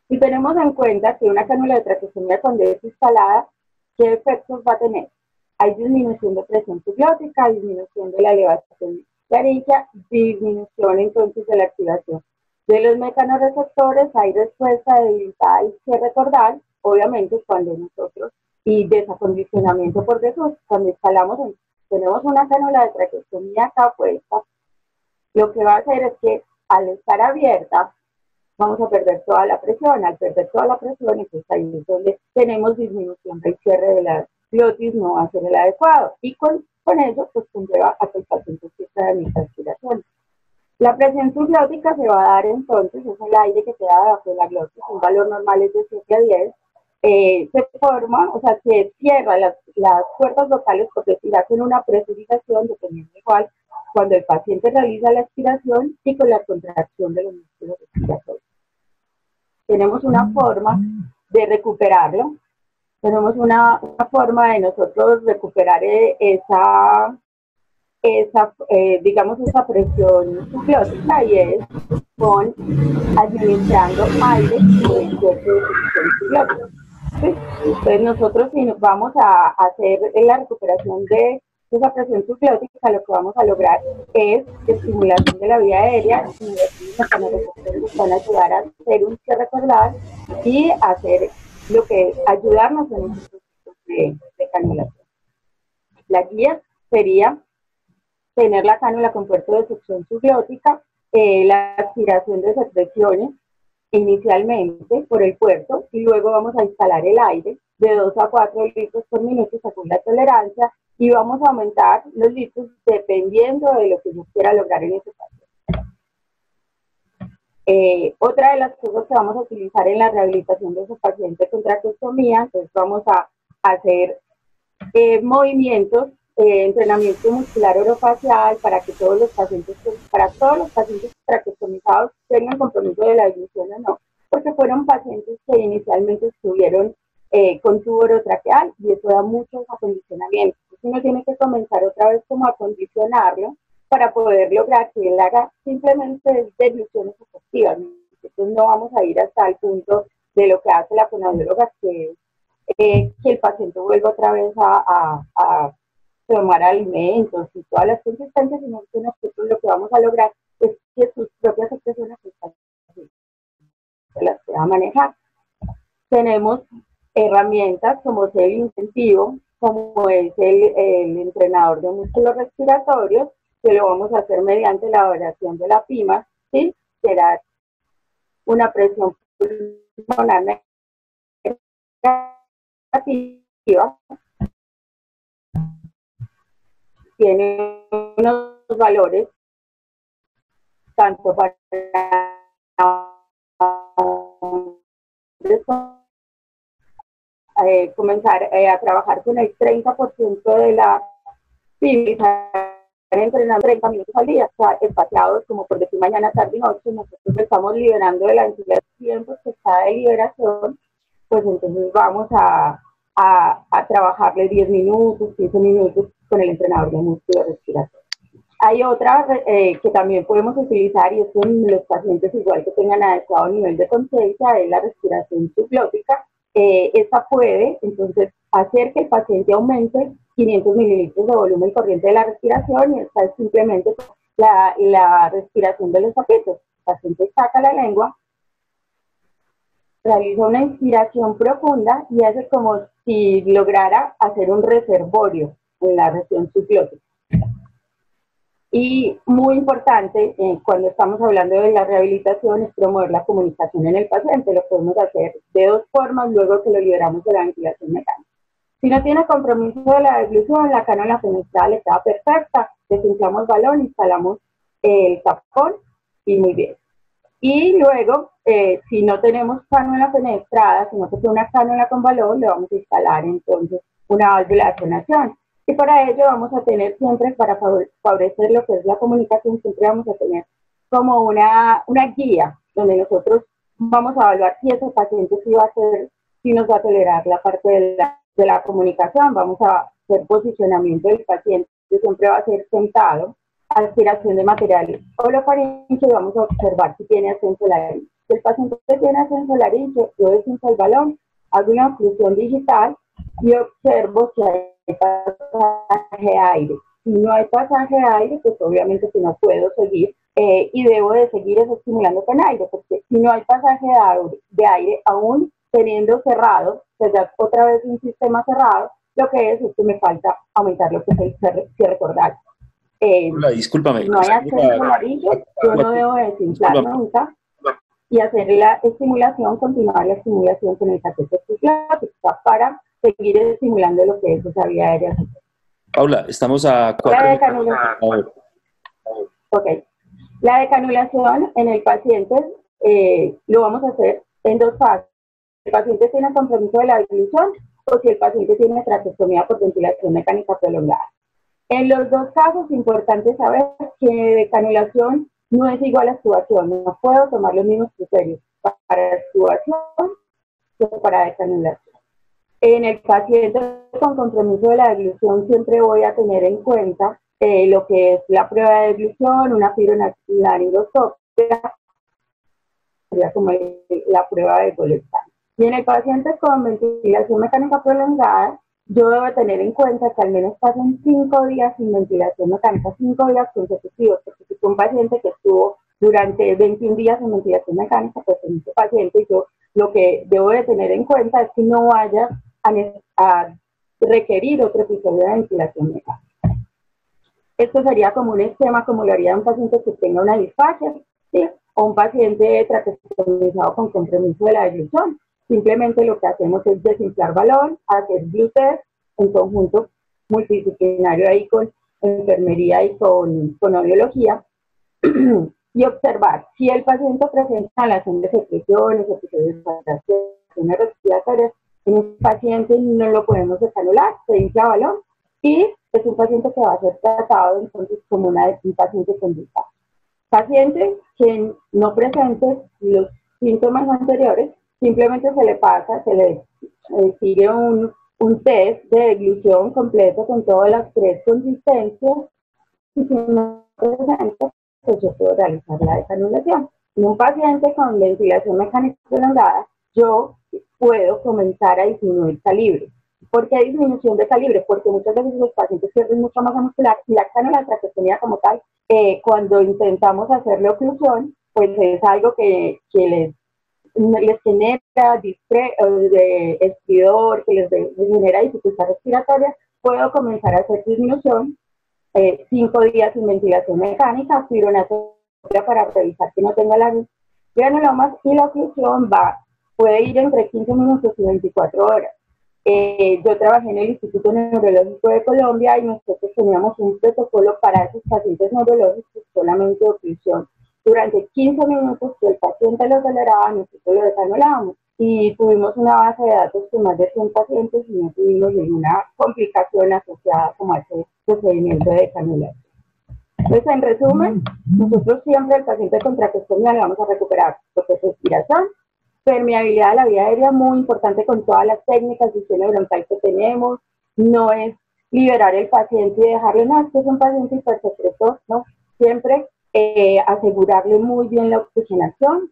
Si tenemos en cuenta que una cánula de traqueostomía cuando es instalada, ¿qué efectos va a tener? Hay disminución de presión subglótica, disminución de la elevación laríngea, disminución entonces de la activación de los mecanorreceptores, hay respuesta debilitada al cierre cordal, obviamente cuando nosotros, y desacondicionamiento por desuso, cuando instalamos, tenemos una cánula de traqueostomía acá puesta, lo que va a hacer es que al estar abierta, vamos a perder toda la presión. Al perder toda la presión, entonces ahí es donde tenemos disminución del cierre de la glotis, no va a ser el adecuado. Y con ello, pues conlleva a que el paciente sufra de microaspiración. La presión subglótica se va a dar entonces, es el aire que queda debajo de la glotis, un valor normal es de 7 a 10. Se forma, o sea, se cierra las cuerdas vocales, por decir, hacen una presurización, dependiendo igual, cuando el paciente realiza la aspiración y con la contracción de los músculos respiratorios. Tenemos una forma de recuperarlo, tenemos una forma de nosotros recuperar digamos, esa presión subglótica, y es administrando aire por el cuerpo de presión subglótica. ¿Sí? Entonces nosotros, si nos vamos a hacer la recuperación de esa presión subglótica, lo que vamos a lograr es estimulación de la vía aérea, y nos van a ayudar a hacer un cierre cordal y hacer lo que ayudarnos en estos procesos de canulación. La guía sería tener la cánula con puerto de succión subglótica, la aspiración de secreciones inicialmente por el puerto, y luego vamos a instalar el aire de 2 a 4 litros por minuto según la tolerancia, y vamos a aumentar los litros dependiendo de lo que yo quiera lograr en ese paciente. Otra de las cosas que vamos a utilizar en la rehabilitación de esos pacientes con traqueostomía, entonces vamos a hacer movimientos, entrenamiento muscular orofacial para que todos los pacientes, traqueostomizados tengan compromiso de la deglución o no, porque fueron pacientes que inicialmente estuvieron con tubo orotraqueal y eso da muchos acondicionamientos. Entonces uno tiene que comenzar otra vez como a acondicionarlo para poder lograr que él haga simplemente degluciones efectivas. Entonces no vamos a ir hasta el punto de lo que hace la fonoaudióloga, que el paciente vuelva otra vez a tomar alimentos y todas las consistencias, sino que nosotros lo que vamos a lograr es que sus propias expresiones se las pueda manejar. Tenemos herramientas como es el incentivo, como es el entrenador de músculos respiratorios, que lo vamos a hacer mediante la variación de la PIMA, ¿sí? Será una presión pulmonar negativa. Tiene unos valores tanto para comenzar a trabajar con el 30% de la PIMA, entrenando 30 minutos al día, o sea, espaciados como por decir mañana, tarde y noche. Nosotros estamos liberando de la ansiedad de tiempos que está de liberación, pues entonces vamos a trabajarle 10 minutos, 15 minutos con el entrenador de músculo respiratorio. Hay otra que también podemos utilizar, y es con los pacientes igual que tengan adecuado nivel de conciencia, es la respiración subglótica. Esta puede entonces hacer que el paciente aumente 500 mililitros de volumen corriente de la respiración, y esta es simplemente la respiración de los zapitos. El paciente saca la lengua, realiza una inspiración profunda y hace como si lograra hacer un reservorio en la región subglótica. Y muy importante, cuando estamos hablando de la rehabilitación, es promover la comunicación en el paciente. Lo podemos hacer de dos formas luego que lo liberamos de la ventilación mecánica. Si no tiene compromiso de la deglución, la cánula fenestral está perfecta, desinflamos balón, instalamos el tapón y muy bien. Y luego, si no tenemos cánula fenestrada, sino que es una cánula con balón, le vamos a instalar entonces una válvula de sonación. Y para ello vamos a tener siempre, para favorecer lo que es la comunicación, siempre vamos a tener como una guía, donde nosotros vamos a evaluar si ese paciente si nos va a tolerar la parte de la comunicación. Vamos a hacer posicionamiento del paciente, que siempre va a ser sentado, aspiración de material orofaringe, y vamos a observar si tiene ascenso laringe. Si el paciente tiene ascenso laringe, yo desinflo el balón, hago una oclusión digital y observo si hay pasaje de aire. Si no hay pasaje de aire, pues obviamente que no puedo seguir y debo de seguir estimulando con aire, porque si no hay pasaje de aire, aún teniendo cerrado, pues ya otra vez un sistema cerrado, lo que es que me falta aumentar lo que es el cierre cordal. Discúlpame. Si no hay acceso a laringe, yo no debo de desinflar nunca y hacer la estimulación, continuar la estimulación con el catéter subglótico para seguir estimulando lo que es esa vía aérea. Paula, estamos a 4 minutos. Ok. La decanulación en el paciente lo vamos a hacer en dos fases. El paciente tiene compromiso de la deglución o si el paciente tiene traqueostomía por ventilación mecánica prolongada. En los dos casos, es importante saber que decanulación no es igual a extubación. No puedo tomar los mismos criterios para extubación que para decanulación. En el paciente con compromiso de la deglución siempre voy a tener en cuenta lo que es la prueba de deglución, una fibronaringoscopia, sería como la prueba de Goldstein. Y en el paciente con ventilación mecánica prolongada, yo debo tener en cuenta que al menos pasen 5 días sin ventilación mecánica, 5 días consecutivos, porque si fue un paciente que estuvo durante 21 días en ventilación mecánica, pues en este paciente yo lo que debo de tener en cuenta es que no vaya a requerir otro episodio de ventilación mecánica. Esto sería como un esquema como lo haría un paciente que tenga una disfagia, ¿sí? O un paciente traqueostomizado con compromiso de la deglución. Simplemente lo que hacemos es desinflar balón, hacer glúteos en conjunto multidisciplinario ahí con enfermería y con audiología. y observar si el paciente presenta inhalación de secreciones, episodios de saturación respiratoria. En un paciente no lo podemos desanular, se infla balón y es un paciente que va a ser tratado entonces como un paciente con disfagia. Paciente que no presente los síntomas anteriores, simplemente se le pasa, se le sigue un test de deglución completo con todas las 3 consistencias y si no presenta, pues yo puedo realizar la desanulación. En un paciente con ventilación mecánica prolongada, yo puedo comenzar a disminuir calibre. ¿Por qué disminución de calibre? Porque muchas veces los pacientes pierden mucha masa muscular y la canulatraqueostomía como tal, cuando intentamos hacerle oclusión, pues es algo que les genera estridor, que les genera dificultad respiratoria. Puedo comenzar a hacer disminución, 5 días sin ventilación mecánica, fibronaterapia para revisar que no tenga las granulomas, y la oclusión puede ir entre 15 minutos y 24 horas. Yo trabajé en el Instituto Neurológico de Colombia y nosotros teníamos un protocolo para esos pacientes neurológicos, solamente oclusión. Durante 15 minutos, si el paciente lo toleraba, nosotros lo desanulábamos. Y tuvimos una base de datos con más de 100 pacientes y no tuvimos ninguna complicación asociada como a ese procedimiento de desanulación. Entonces, en resumen, nosotros siempre al paciente con traqueostomía le vamos a recuperar lo que es respiración, permeabilidad de la vía aérea, muy importante con todas las técnicas de higiene bronquial que tenemos. No es liberar el paciente y dejarle, no, es que es un paciente hipersecretor, no, siempre asegurarle muy bien la oxigenación,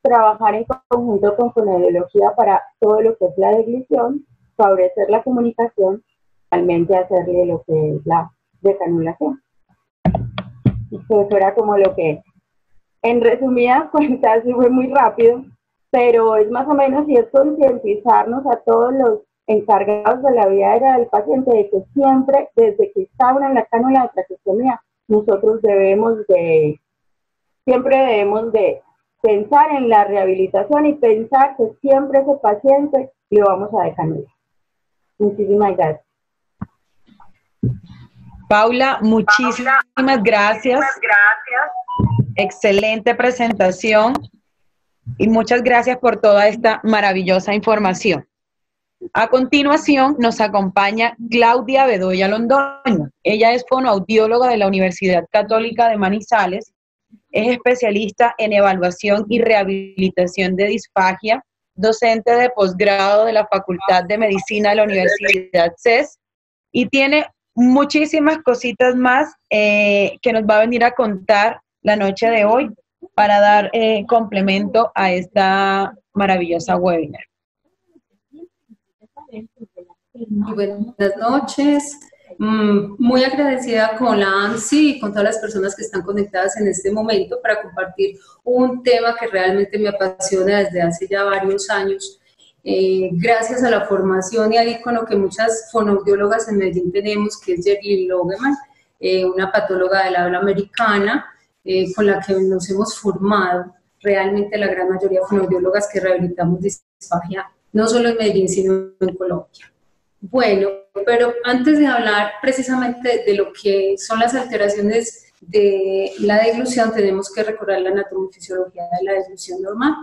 trabajar en conjunto con fonoaudiología para todo lo que es la deglución, favorecer la comunicación, realmente hacerle lo que es la desanulación. Y eso era como lo que, en resumidas cuentas, fue muy rápido, pero es más o menos, y es concientizarnos a todos los encargados de la vía aérea del paciente de que siempre, desde que instauran en la cánula de traqueostomía, nosotros siempre debemos de pensar en la rehabilitación y pensar que siempre ese paciente lo vamos a decanular. Muchísimas gracias. Paula, muchísimas gracias. Excelente presentación y muchas gracias por toda esta maravillosa información. A continuación nos acompaña Claudia Bedoya Londoño. Ella es fonoaudióloga de la Universidad Católica de Manizales, es especialista en evaluación y rehabilitación de disfagia, docente de posgrado de la Facultad de Medicina de la Universidad CES y tiene muchísimas cositas más que nos va a venir a contar la noche de hoy para dar complemento a esta maravillosa webinar. Muy buenas noches, muy agradecida con la ANSI y con todas las personas que están conectadas en este momento para compartir un tema que realmente me apasiona desde hace ya varios años. Gracias a la formación y al ícono que muchas fonoaudiólogas en Medellín tenemos, que es Jerry Logeman, una patóloga del habla americana, con la que nos hemos formado realmente la gran mayoría de fonoaudiólogas que rehabilitamos disfagia, no solo en Medellín, sino en Colombia. Bueno, pero antes de hablar precisamente de lo que son las alteraciones de la deglución, tenemos que recordar la anatomofisiología de la deglución normal.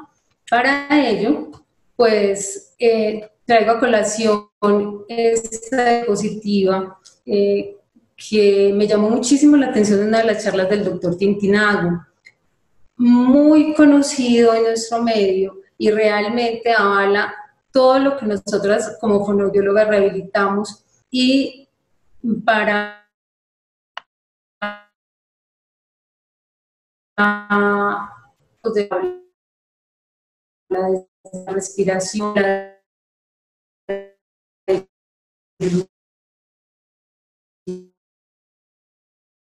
Para ello, pues traigo a colación esta diapositiva que me llamó muchísimo la atención en una de las charlas del doctor Tintinago, muy conocido en nuestro medio y realmente avala todo lo que nosotras como fonoaudiólogas rehabilitamos y para la respiración,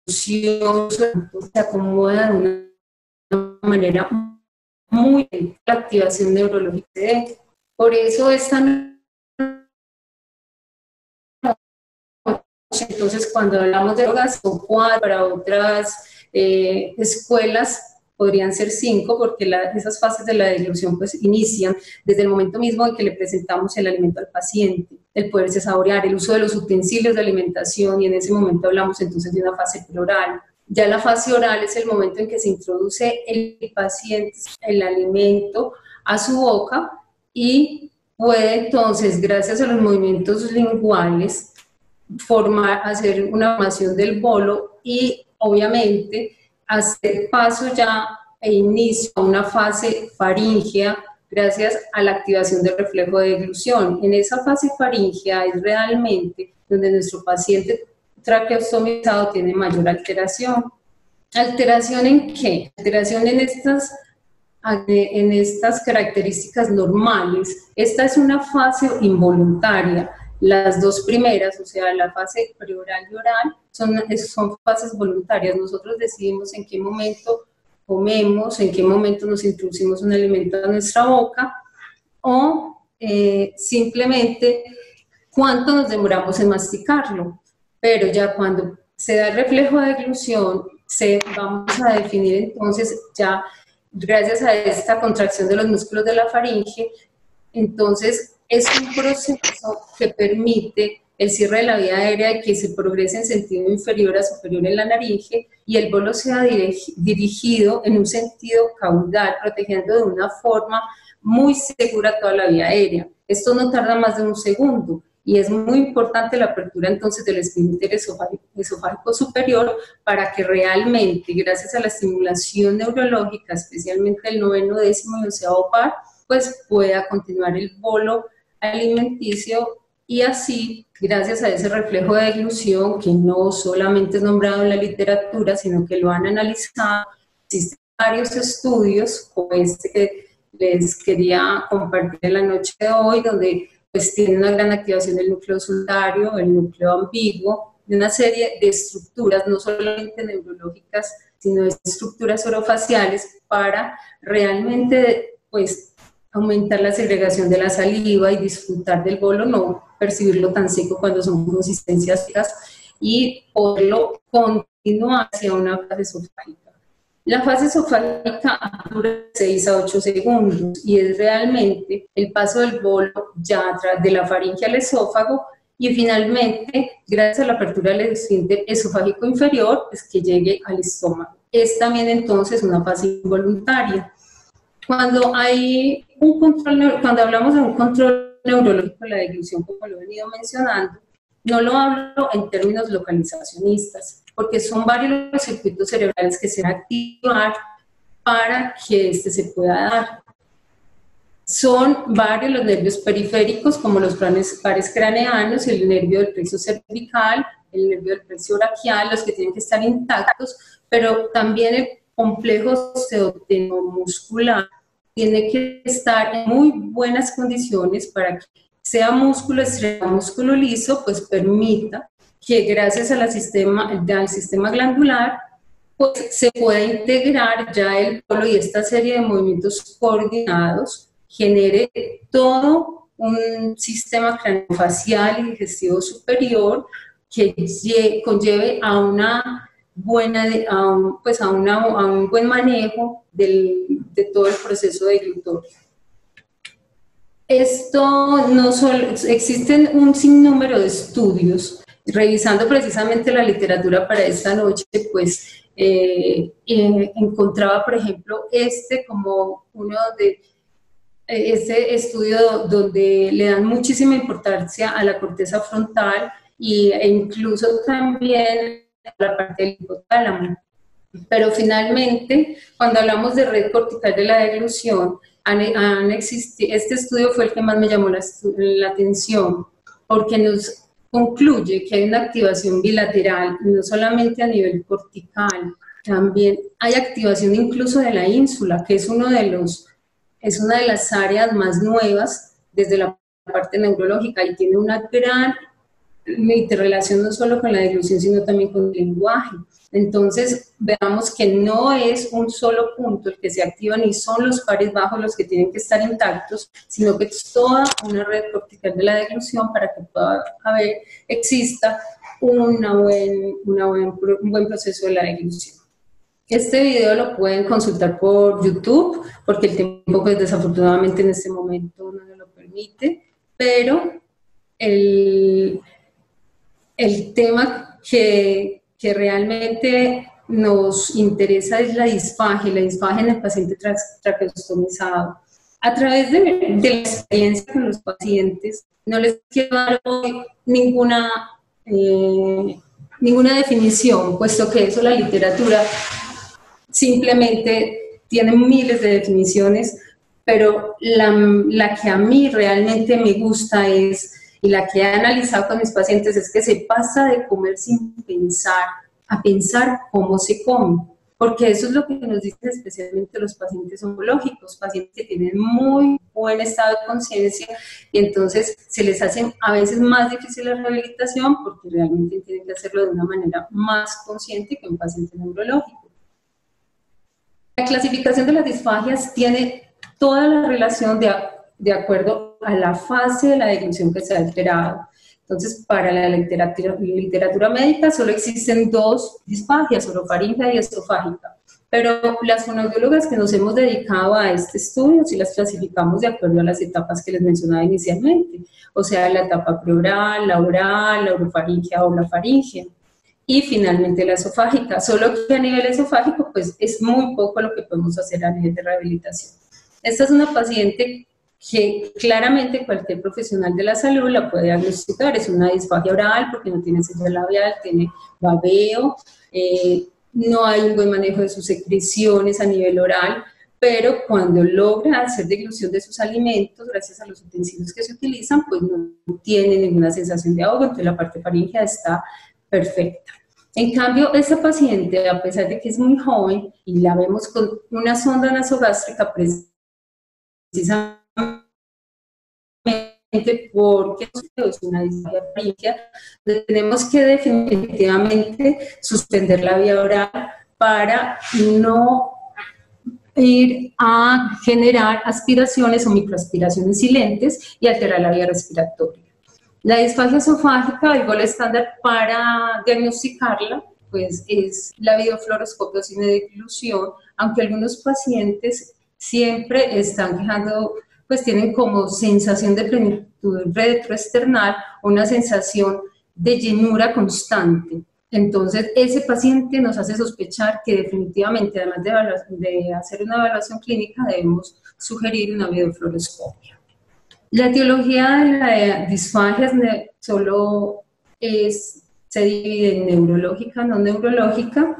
se acomoda de una manera muy bien la activación neurológica. Por eso es tan... Entonces, cuando hablamos de drogas, son 4, para otras escuelas podrían ser 5, porque esas fases de la deglución pues inician desde el momento mismo en que le presentamos el alimento al paciente, el poderse saborear, el uso de los utensilios de alimentación, y en ese momento hablamos entonces de una fase preoral. Ya la fase oral es el momento en que se introduce el paciente el alimento a su boca y puede entonces, gracias a los movimientos linguales, hacer una formación del bolo y obviamente hacer paso ya e inicio a una fase faríngea gracias a la activación del reflejo de deglución. En esa fase faríngea es realmente donde nuestro paciente traqueostomizado tiene mayor alteración. ¿Alteración en qué? Alteración en estas características normales. Esta es una fase involuntaria. Las dos primeras, o sea, la fase preoral y oral, son fases voluntarias. Nosotros decidimos en qué momento comemos, en qué momento nos introducimos un alimento a nuestra boca o simplemente cuánto nos demoramos en masticarlo. Pero ya cuando se da el reflejo de deglución, vamos a definir entonces ya, gracias a esta contracción de los músculos de la faringe, entonces es un proceso que permite el cierre de la vía aérea y que se progrese en sentido inferior a superior en la naringe y el bolo sea dirigido en un sentido caudal, protegiendo de una forma muy segura toda la vía aérea. Esto no tarda más de un segundo y es muy importante la apertura entonces del esfínter esofágico superior para que realmente, gracias a la estimulación neurológica, especialmente el 9º, 10º y 11º par, pues pueda continuar el bolo alimenticio y así, gracias a ese reflejo de deglución que no solamente es nombrado en la literatura, sino que lo han analizado, existen varios estudios como este que les quería compartir en la noche de hoy, donde pues tiene una gran activación del núcleo solitario, el núcleo ambiguo, de una serie de estructuras, no solamente neurológicas, sino de estructuras orofaciales para realmente pues aumentar la segregación de la saliva y disfrutar del bolo, no percibirlo tan seco cuando son consistencias secas y poderlo continuar hacia una fase esofágica. La fase esofágica dura 6 a 8 segundos y es realmente el paso del bolo ya de la faringe al esófago y finalmente, gracias a la apertura del esfínter esofágico inferior, es que llegue al estómago. Es también entonces una fase involuntaria. Cuando hay un control, cuando hablamos de un control neurológico de la deglución, como lo he venido mencionando, no lo hablo en términos localizacionistas, porque son varios los circuitos cerebrales que se van a activar para que este se pueda dar. Son varios los nervios periféricos, como los pares craneanos, el nervio del plexo cervical, el nervio del plexo braquial, los que tienen que estar intactos, pero también el complejo osteomuscular tiene que estar en muy buenas condiciones para que sea músculo estriado, músculo liso, pues permita que gracias al sistema glandular pues se pueda integrar ya el bolo y esta serie de movimientos coordinados genere todo un sistema craneofacial y digestivo superior que conlleve a una a un buen manejo de todo el proceso deglutorio. Esto no solo, existen un sinnúmero de estudios, revisando precisamente la literatura para esta noche, pues encontraba, por ejemplo, como uno de este estudio donde le dan muchísima importancia a la corteza frontal e incluso también a la parte del hipotálamo. Pero finalmente, cuando hablamos de red cortical de la deglución, este estudio fue el que más me llamó la atención, porque nos concluye que hay una activación bilateral, no solamente a nivel cortical, también hay activación incluso de la ínsula, que es una de las áreas más nuevas desde la parte neurológica y tiene una gran interrelación no solo con la deglución, sino también con el lenguaje. Entonces, veamos que no es un solo punto el que se activa, ni son los pares bajos los que tienen que estar intactos, sino que es toda una red cortical de la deglución para que exista un buen proceso de la deglución. Este video lo pueden consultar por YouTube, porque el tiempo pues desafortunadamente en este momento no nos lo permite, pero el tema que realmente nos interesa es la disfagia en el paciente traqueostomizado. A través de la experiencia con los pacientes, no les quiero dar hoy ninguna definición, puesto que eso la literatura simplemente tiene miles de definiciones, pero la que a mí realmente me gusta es, y la que he analizado con mis pacientes, es que se pasa de comer sin pensar a pensar cómo se come, porque eso es lo que nos dicen especialmente los pacientes oncológicos, pacientes que tienen muy buen estado de conciencia y entonces se les hace a veces más difícil la rehabilitación porque realmente tienen que hacerlo de una manera más consciente que un paciente neurológico. La clasificación de las disfagias tiene toda la relación de acuerdo a la fase de la deglución que se ha alterado. Entonces, para la literatura médica solo existen dos disfagias, orofaríngea y esofágica, pero las fonoaudiólogas que nos hemos dedicado a este estudio sí las clasificamos de acuerdo a las etapas que les mencionaba inicialmente, o sea, la etapa preoral, la oral, la orofaríngea o la faríngea. Y finalmente la esofágica, solo que a nivel esofágico pues es muy poco lo que podemos hacer a nivel de rehabilitación. Esta es una paciente que claramente cualquier profesional de la salud la puede diagnosticar, es una disfagia oral porque no tiene sello labial, tiene babeo, no hay un buen manejo de sus secreciones a nivel oral, pero cuando logra hacer deglución de sus alimentos, gracias a los utensilios que se utilizan, pues no tiene ninguna sensación de ahogo, entonces la parte faríngea está perfecta. En cambio, esa paciente, a pesar de que es muy joven y la vemos con una sonda nasogástrica precisamente porque es una disfagia faríngea, tenemos que definitivamente suspender la vía oral para no ir a generar aspiraciones o microaspiraciones silentes y alterar la vía respiratoria. La disfagia esofágica, el gol estándar para diagnosticarla, pues es la videofluoroscopia sin deglución, aunque algunos pacientes siempre están quejando, pues tienen como sensación de plenitud retroesternal, una sensación de llenura constante. Entonces, ese paciente nos hace sospechar que definitivamente, además de hacer una evaluación clínica, debemos sugerir una videofluoroscopia. La etiología de la disfagia solo se divide en neurológica, no neurológica,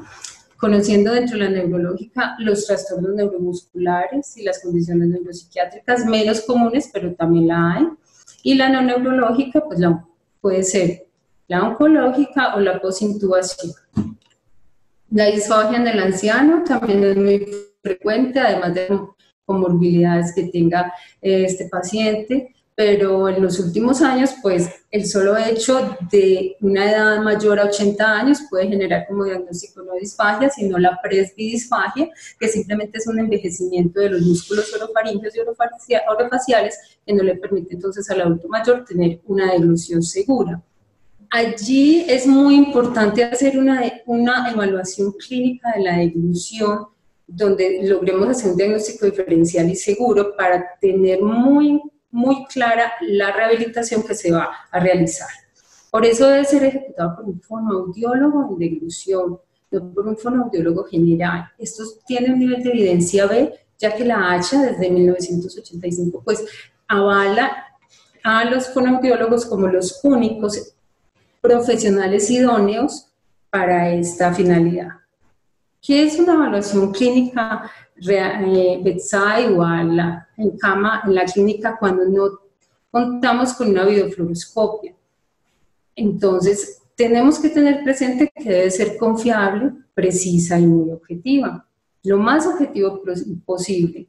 conociendo dentro de la neurológica los trastornos neuromusculares y las condiciones neuropsiquiátricas menos comunes, pero también la hay. Y la no neurológica, pues puede ser la oncológica o la posintubación. La disfagia en el anciano también es muy frecuente, además de comorbilidades que tenga este paciente, pero en los últimos años, pues el solo hecho de una edad mayor a 80 años puede generar como diagnóstico no disfagia, sino la presbidisfagia, que simplemente es un envejecimiento de los músculos orofaríngeos y orofaciales que no le permite entonces al adulto mayor tener una deglución segura. Allí es muy importante hacer una evaluación clínica de la deglución, donde logremos hacer un diagnóstico diferencial y seguro para tener muy clara la rehabilitación que se va a realizar. Por eso debe ser ejecutado por un fonoaudiólogo en deglución, no por un fonoaudiólogo general. Esto tiene un nivel de evidencia B, ya que la ACHA desde 1985 pues avala a los fonoaudiólogos como los únicos profesionales idóneos para esta finalidad. ¿Qué es una evaluación clínica bedside o en cama en la clínica cuando no contamos con una videofluoroscopia? Entonces, tenemos que tener presente que debe ser confiable, precisa y muy objetiva, lo más objetivo posible.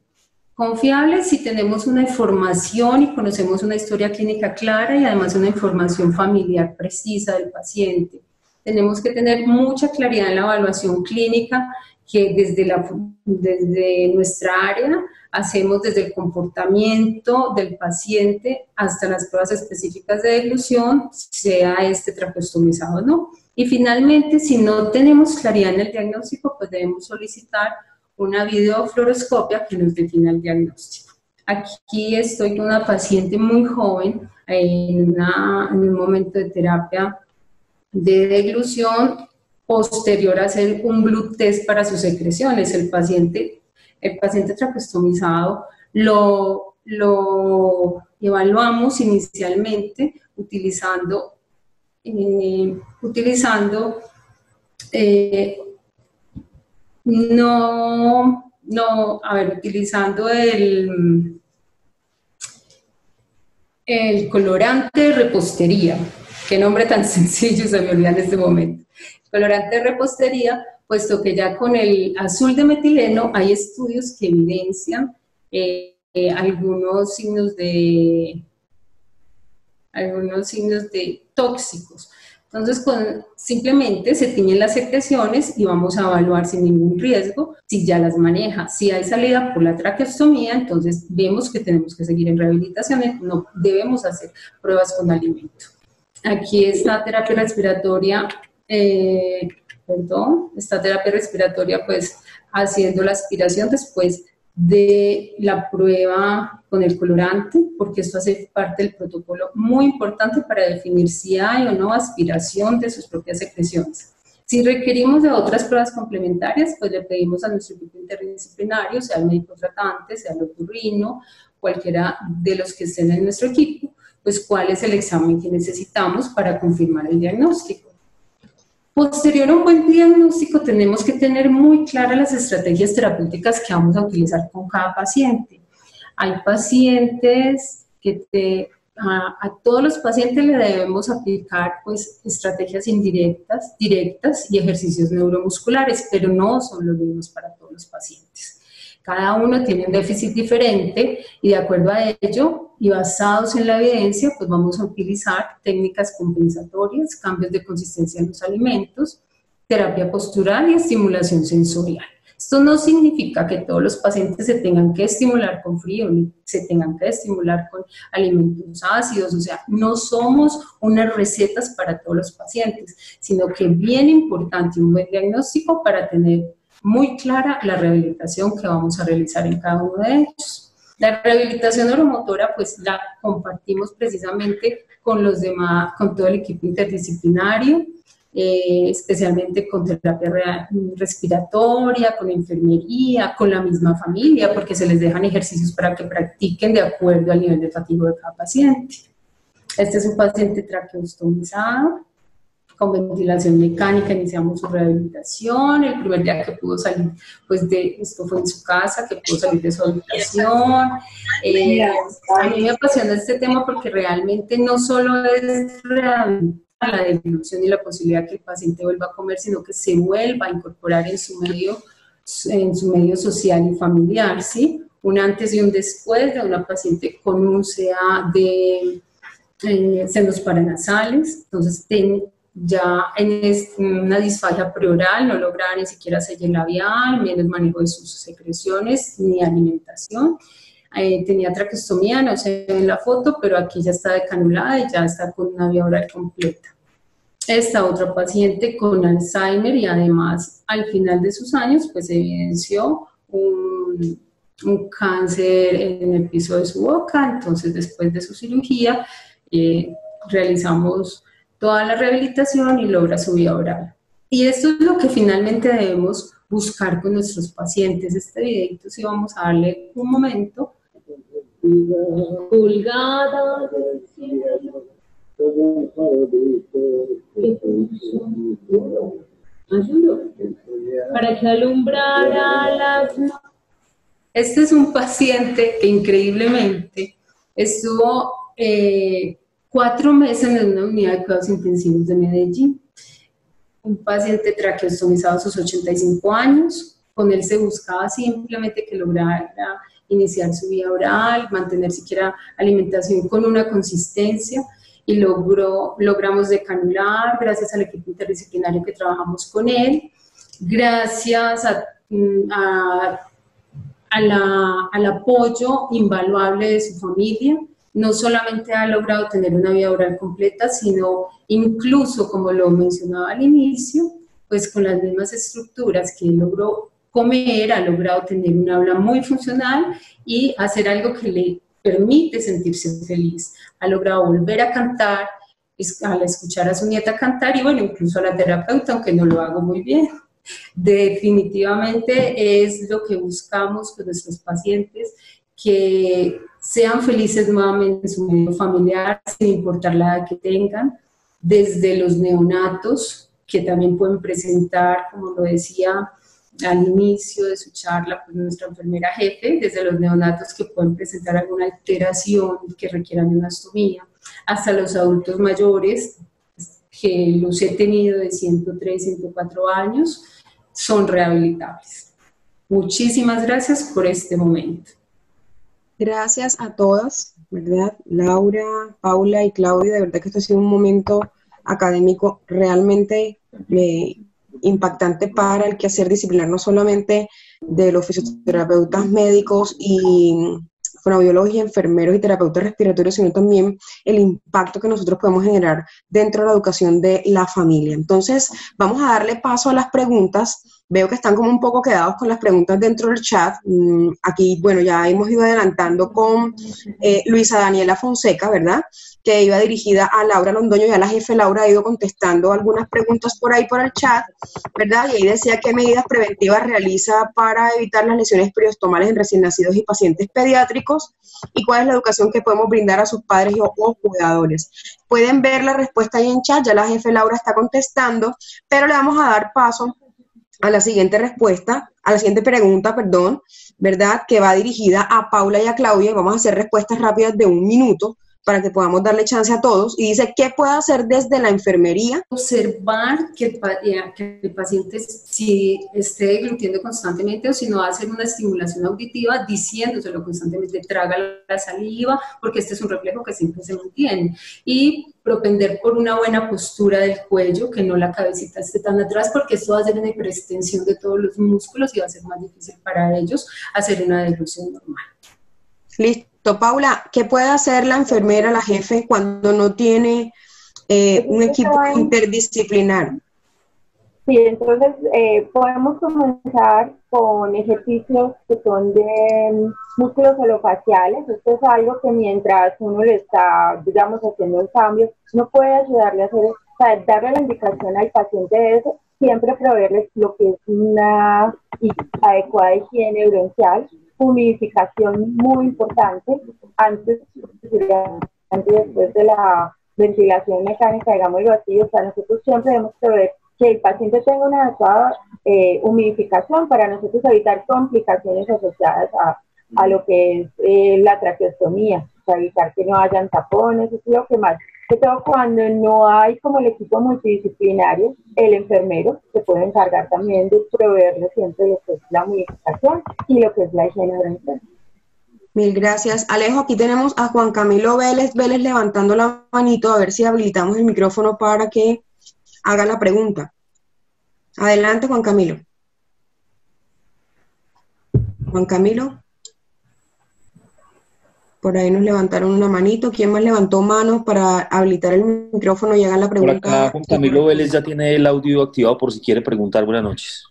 Confiable si tenemos una información y conocemos una historia clínica clara y además una información familiar precisa del paciente. Tenemos que tener mucha claridad en la evaluación clínica que desde nuestra área hacemos desde el comportamiento del paciente hasta las pruebas específicas de deglución, sea este traqueostomizado o no. Y finalmente, si no tenemos claridad en el diagnóstico, pues debemos solicitar una videofluoroscopia que nos defina el diagnóstico. Aquí estoy con una paciente muy joven en un momento de terapia de deglución posterior a hacer un blood test para sus secreciones. El paciente traqueostomizado lo evaluamos inicialmente utilizando el colorante de repostería. Qué nombre tan sencillo, se me olvida en este momento. Colorante de repostería, puesto que ya con el azul de metileno hay estudios que evidencian algunos signos de tóxicos. Entonces, simplemente se tiñen las secreciones y vamos a evaluar sin ningún riesgo si ya las maneja. Si hay salida por la traqueostomía, entonces vemos que tenemos que seguir en rehabilitaciones, no debemos hacer pruebas con alimento. Aquí está terapia respiratoria, pues haciendo la aspiración después de la prueba con el colorante, porque esto hace parte del protocolo muy importante para definir si hay o no aspiración de sus propias secreciones. Si requerimos de otras pruebas complementarias, pues le pedimos a nuestro equipo interdisciplinario, sea el médico tratante, sea el otorrino, cualquiera de los que estén en nuestro equipo, pues cuál es el examen que necesitamos para confirmar el diagnóstico. Posterior a un buen diagnóstico, tenemos que tener muy claras las estrategias terapéuticas que vamos a utilizar con cada paciente. Hay pacientes que a todos los pacientes le debemos aplicar pues, estrategias indirectas, directas y ejercicios neuromusculares, pero no son los mismos para todos los pacientes. Cada uno tiene un déficit diferente y de acuerdo a ello y basados en la evidencia, pues vamos a utilizar técnicas compensatorias, cambios de consistencia en los alimentos, terapia postural y estimulación sensorial. Esto no significa que todos los pacientes se tengan que estimular con frío ni se tengan que estimular con alimentos ácidos, o sea, no somos unas recetas para todos los pacientes, sino que es bien importante un buen diagnóstico para tener muy clara la rehabilitación que vamos a realizar en cada uno de ellos. La rehabilitación neuromotora pues la compartimos precisamente con los demás, con todo el equipo interdisciplinario, especialmente con terapia respiratoria, con enfermería, con la misma familia, porque se les dejan ejercicios para que practiquen de acuerdo al nivel de fatiga de cada paciente. Este es un paciente traqueostomizado, con ventilación mecánica iniciamos su rehabilitación. El primer día que pudo salir, pues esto fue en su casa, que pudo salir de su habitación. A mí me apasiona este tema porque realmente no solo es rehabilitar la devolución y la posibilidad que el paciente vuelva a comer, sino que se vuelva a incorporar en su medio social y familiar, ¿sí? Un antes y un después de una paciente con un CA de senos paranasales, entonces ya en una disfagia preoral, no lograba ni siquiera sello labial, menos manejo de sus secreciones, ni alimentación. Tenía traqueostomía, no se ve en la foto, pero aquí ya está decanulada y ya está con una vía oral completa. Esta otra paciente con Alzheimer y además al final de sus años pues evidenció un cáncer en el piso de su boca, entonces después de su cirugía realizamos toda la rehabilitación y logra su vía oral. Y esto es lo que finalmente debemos buscar con nuestros pacientes. Este videito sí vamos a darle un momento. Pulgada del cielo, para que alumbrara las noches. Este es un paciente que increíblemente estuvo 4 meses en una unidad de cuidados intensivos de Medellín. Un paciente traqueostomizado a sus 85 años. Con él se buscaba simplemente que lograra iniciar su vía oral, mantener siquiera alimentación con una consistencia y logramos decanular gracias al equipo interdisciplinario que trabajamos con él, gracias al apoyo invaluable de su familia. No solamente ha logrado tener una vía oral completa, sino incluso, como lo mencionaba al inicio, pues con las mismas estructuras que logró comer, ha logrado tener un habla muy funcional y hacer algo que le permite sentirse feliz. Ha logrado volver a cantar, al escuchar a su nieta cantar y bueno, incluso a la terapeuta, aunque no lo hago muy bien. Definitivamente es lo que buscamos con nuestros pacientes, que sean felices nuevamente en su medio familiar, sin importar la edad que tengan, desde los neonatos, que también pueden presentar, como lo decía al inicio de su charla, pues nuestra enfermera jefe, desde los neonatos que pueden presentar alguna alteración que requieran una ostomía, hasta los adultos mayores, que los he tenido de 103, 104 años, son rehabilitables. Muchísimas gracias por este momento. Gracias a todas, ¿verdad? Laura, Paula y Claudia, de verdad que esto ha sido un momento académico realmente impactante para el quehacer disciplinar, no solamente de los fisioterapeutas médicos y fonoaudiólogos y enfermeros y terapeutas respiratorios, sino también el impacto que nosotros podemos generar dentro de la educación de la familia. Entonces, vamos a darle paso a las preguntas. Veo que están como un poco quedados con las preguntas dentro del chat. Aquí, bueno, ya hemos ido adelantando con Luisa Daniela Fonseca, ¿verdad?, que iba dirigida a Laura Londoño. Ya la jefe Laura ha ido contestando algunas preguntas por ahí por el chat, ¿verdad? Y ahí decía qué medidas preventivas realiza para evitar las lesiones periostomales en recién nacidos y pacientes pediátricos, y cuál es la educación que podemos brindar a sus padres o cuidadores. Pueden ver la respuesta ahí en chat, ya la jefe Laura está contestando, pero le vamos a dar paso a la siguiente respuesta, a la siguiente pregunta, perdón, ¿verdad?, que va dirigida a Paula y a Claudia, y vamos a hacer respuestas rápidas de 1 minuto, para que podamos darle chance a todos, y dice, ¿qué puede hacer desde la enfermería? Observar que el paciente si esté deglutiendo constantemente o si no hace una estimulación auditiva, diciéndoselo constantemente, traga la saliva, porque este es un reflejo que siempre se mantiene, y propender por una buena postura del cuello, que no la cabecita esté tan atrás, porque esto va a hacer una hiperextensión de todos los músculos y va a ser más difícil para ellos hacer una deglución normal. Listo. Paula, ¿qué puede hacer la enfermera, la jefe, cuando no tiene un equipo interdisciplinar? Sí, entonces podemos comenzar con ejercicios que son de músculos orofaciales. Esto es algo que mientras uno le está, digamos, haciendo el cambio, no puede ayudarle a hacer, o sea, darle la indicación al paciente de eso, siempre proveerles lo que es una adecuada higiene bronquial, humidificación muy importante, antes y después de la ventilación mecánica, digámoslo así. O sea, nosotros siempre debemos prever que el paciente tenga una adecuada humidificación para nosotros evitar complicaciones asociadas a lo que es la traqueostomía, o sea, evitar que no hayan tapones. Eso es lo que más, que todo cuando no hay como el equipo multidisciplinario, el enfermero se puede encargar también de proveerle siempre lo que es la humidificación y lo que es la higiene bronquial. Mil gracias. Alejo, aquí tenemos a Juan Camilo Vélez levantando la manito, a ver si habilitamos el micrófono para que haga la pregunta. Adelante, Juan Camilo. Juan Camilo. Por ahí nos levantaron una manito. ¿Quién más levantó manos para habilitar el micrófono y hagan la pregunta? Por acá, Juan Camilo Vélez ya tiene el audio activado por si quiere preguntar. Buenas noches.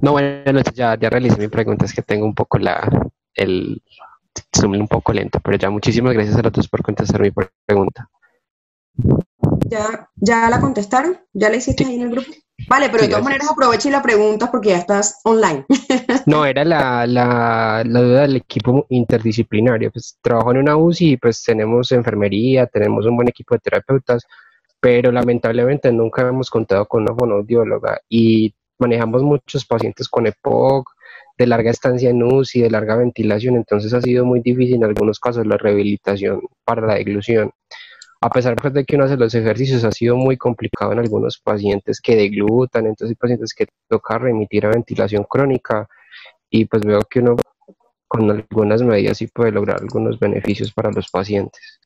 No, buenas noches. Ya realicé mi pregunta. Es que tengo un poco el Zoom un poco lento, pero ya muchísimas gracias a los dos por contestar mi pregunta. ¿Ya la contestaron? ¿Ya la hiciste ahí en el grupo? Vale, pero sí, de todas maneras aprovecha y la preguntas porque ya estás online. No, era la duda del equipo interdisciplinario. Pues trabajo en una UCI y pues tenemos enfermería, tenemos un buen equipo de terapeutas, pero lamentablemente nunca hemos contado con una fonoaudióloga y manejamos muchos pacientes con EPOC, de larga estancia en UCI, de larga ventilación, entonces ha sido muy difícil en algunos casos la rehabilitación para la deglución. A pesar de que uno hace los ejercicios, ha sido muy complicado en algunos pacientes que deglutan, entonces hay pacientes que toca remitir a ventilación crónica y pues veo que uno con algunas medidas sí puede lograr algunos beneficios para los pacientes.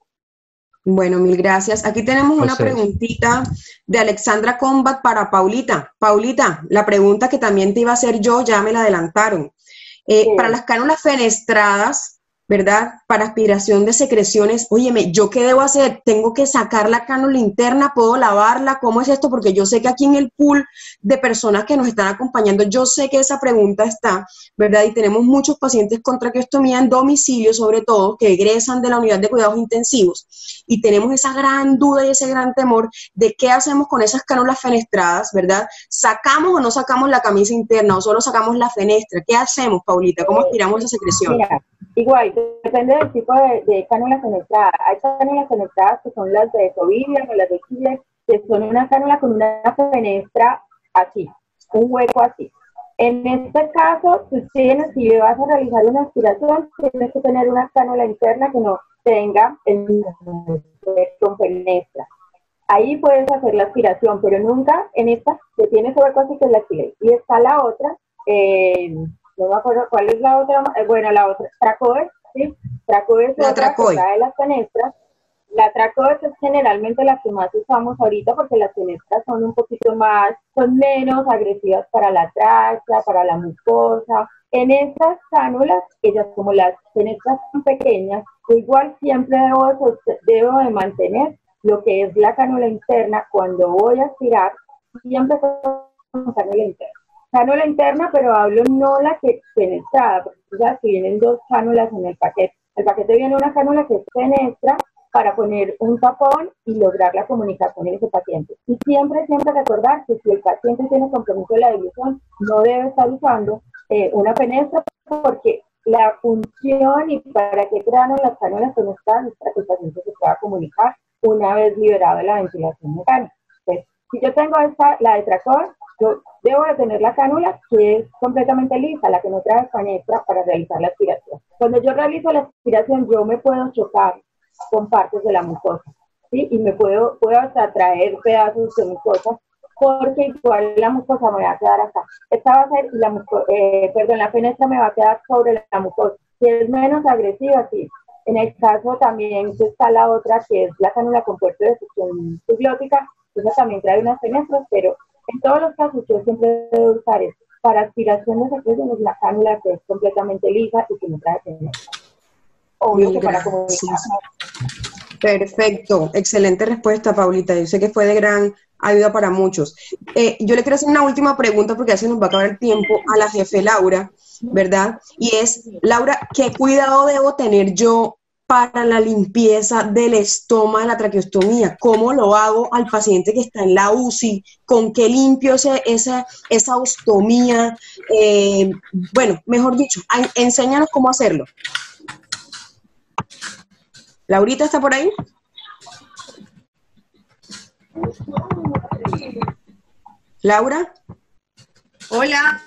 Bueno, mil gracias. Aquí tenemos una preguntita de Alexandra Combat para Paulita. Paulita, la pregunta que también te iba a hacer yo, ya me la adelantaron. Para las cánulas fenestradas, ¿verdad? Para aspiración de secreciones, óyeme, ¿yo qué debo hacer? ¿Tengo que sacar la cánula interna? ¿Puedo lavarla? ¿Cómo es esto? Porque yo sé que aquí en el pool de personas que nos están acompañando, yo sé que esa pregunta está, ¿verdad? Y tenemos muchos pacientes con traqueostomía en domicilio, sobre todo, que egresan de la unidad de cuidados intensivos. Y tenemos esa gran duda y ese gran temor de qué hacemos con esas cánulas fenestradas, ¿verdad? ¿Sacamos o no sacamos la camisa interna o solo sacamos la fenestra? ¿Qué hacemos, Paulita? ¿Cómo aspiramos a esa secreción? Mira, igual, depende del tipo de cánula fenestrada. Hay cánulas fenestradas que son las de Tobias o las de Killer, que son una cánula con una fenestra así, un hueco así. En este caso, si vas a realizar una aspiración, tienes que tener una cánula interna que no tenga el con fenestra. Ahí puedes hacer la aspiración, pero nunca en esta que tiene ese hueco así que es la Killer. Y está la otra, no me acuerdo cuál es la otra, bueno, la otra, Tracoes, ¿sí? Tracoes es otra que trae las fenestras. La Tracoes es generalmente la que más usamos ahorita porque las fenestras son un poquito más, son menos agresivas para la tráquea, para la mucosa. En estas cánulas, ellas como las fenestras son pequeñas, igual siempre debo de mantener lo que es la cánula interna cuando voy a aspirar, siempre con cánula interna. Cánula interna, pero hablo no la que es fenestrada, porque ya si vienen dos cánulas en el paquete. El paquete viene una cánula que es fenestra para poner un tapón y lograr la comunicación en ese paciente. Y siempre recordar que si el paciente tiene compromiso de la dilución, no debe estar usando una fenestra porque la función y para que crean las cánulas fenestradas es para que el paciente se pueda comunicar una vez liberado de la ventilación mecánica. Entonces, si yo tengo la de Tracoes, yo debo de tener la cánula que es completamente lisa, la que no trae fenestra para realizar la aspiración. Cuando yo realizo la aspiración, yo me puedo chocar con partes de la mucosa, ¿sí? Y me puedo hasta traer pedazos de mucosa, porque igual la mucosa me va a quedar acá. Esta va a ser, la fenestra me va a quedar sobre la mucosa. Si es menos agresiva, sí. En el caso también está la otra, que es la cánula con puerto de succión subglótica, esa también trae unas fenestras, pero en todos los casos yo siempre debo usar eso. Para aspiración de secreciones, la cánula que es completamente lisa y que no trae fenestras. Obvio que para comunicar. Perfecto, excelente respuesta, Paulita. Yo sé que fue de gran ayuda para muchos. Yo le quiero hacer una última pregunta porque ya se nos va a acabar el tiempo a la jefe Laura, ¿verdad? Y es, Laura, ¿qué cuidado debo tener yo para la limpieza del estoma de la traqueostomía? ¿Cómo lo hago al paciente que está en la UCI? ¿Con qué limpio esa ostomía? Bueno, mejor dicho, enséñanos cómo hacerlo. ¿Laurita está por ahí? ¿Laura? Hola,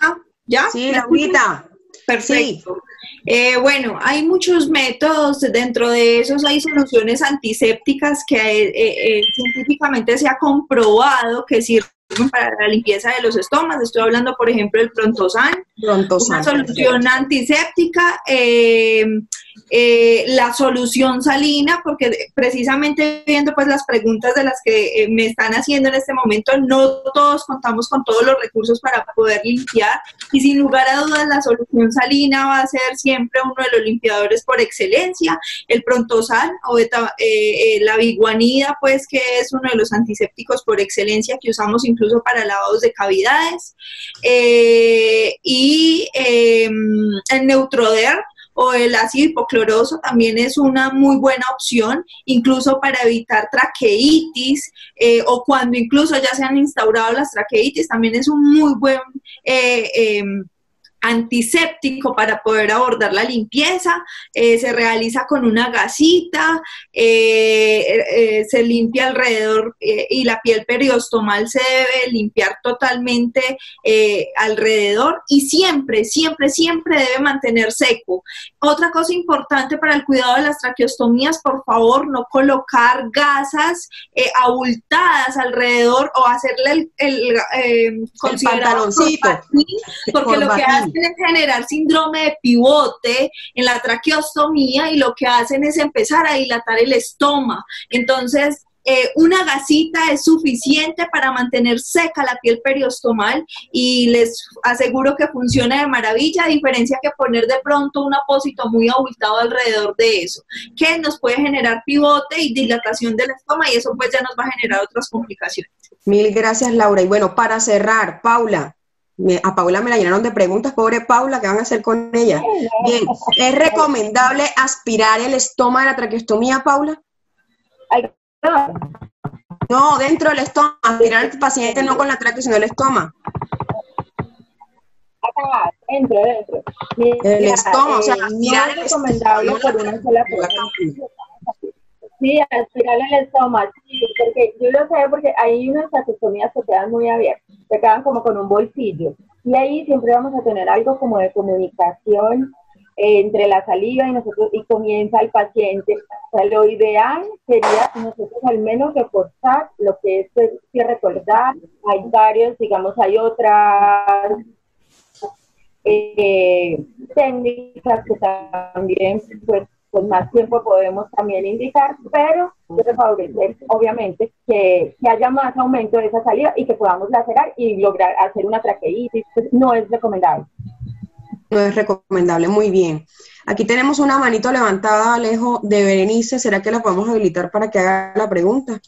¿ya? Sí, Laurita. Perfecto. Sí. Bueno, hay muchos métodos, dentro de esos hay soluciones antisépticas que científicamente se ha comprobado que sirven para la limpieza de los estomas. Estoy hablando, por ejemplo, del Prontosan, una solución antiséptica. La solución salina, porque precisamente viendo pues las preguntas de las que me están haciendo en este momento, no todos contamos con todos los recursos para poder limpiar, y sin lugar a dudas la solución salina va a ser siempre uno de los limpiadores por excelencia. El Prontosan o la biguanida, pues, que es uno de los antisépticos por excelencia que usamos incluso para lavados de cavidades, y el Neutroder o el ácido hipocloroso también es una muy buena opción, incluso para evitar traqueitis, o cuando incluso ya se han instaurado las traqueitis, también es un muy buen antiséptico para poder abordar la limpieza. Se realiza con una gasita, se limpia alrededor, y la piel periostomal se debe limpiar totalmente alrededor, y siempre debe mantener seco. Otra cosa importante para el cuidado de las traqueostomías, por favor, no colocar gasas abultadas alrededor o hacerle el pantaloncito, porque lo que hacen es generar síndrome de pivote en la traqueostomía, y lo que hacen es empezar a dilatar el estoma. Entonces, una gasita es suficiente para mantener seca la piel periostomal y les aseguro que funciona de maravilla, a diferencia que poner de pronto un apósito muy abultado alrededor de eso, que nos puede generar pivote y dilatación del estómago y eso pues ya nos va a generar otras complicaciones. Mil gracias, Laura. Y bueno, para cerrar, Paula, a Paula me la llenaron de preguntas, pobre Paula, ¿qué van a hacer con ella? Bien, ¿es recomendable aspirar el estómago de la traqueostomía, Paula? No, dentro del estómago, aspirar al paciente no con la tráquea, sino el estómago. Acá, dentro. El estómago, o sea, aspirar no el es recomendable por una sola persona. Sí, aspirar el estómago, sí, porque yo lo sé, porque hay unas traqueostomías que quedan muy abiertas, que quedan como con un bolsillo, y ahí siempre vamos a tener algo como de comunicación entre la saliva y nosotros, y comienza el paciente. O sea, lo ideal sería nosotros al menos reforzar lo que es, que recordar, hay varios, digamos, hay otras técnicas que también, pues, con más tiempo podemos también indicar, pero debe favorecer, obviamente, que haya más aumento de esa salida y que podamos lacerar y lograr hacer una traqueitis. Pues, no es recomendable. No es recomendable, muy bien. Aquí tenemos una manito levantada, Alejo, de Berenice. ¿Será que la podemos habilitar para que haga la pregunta?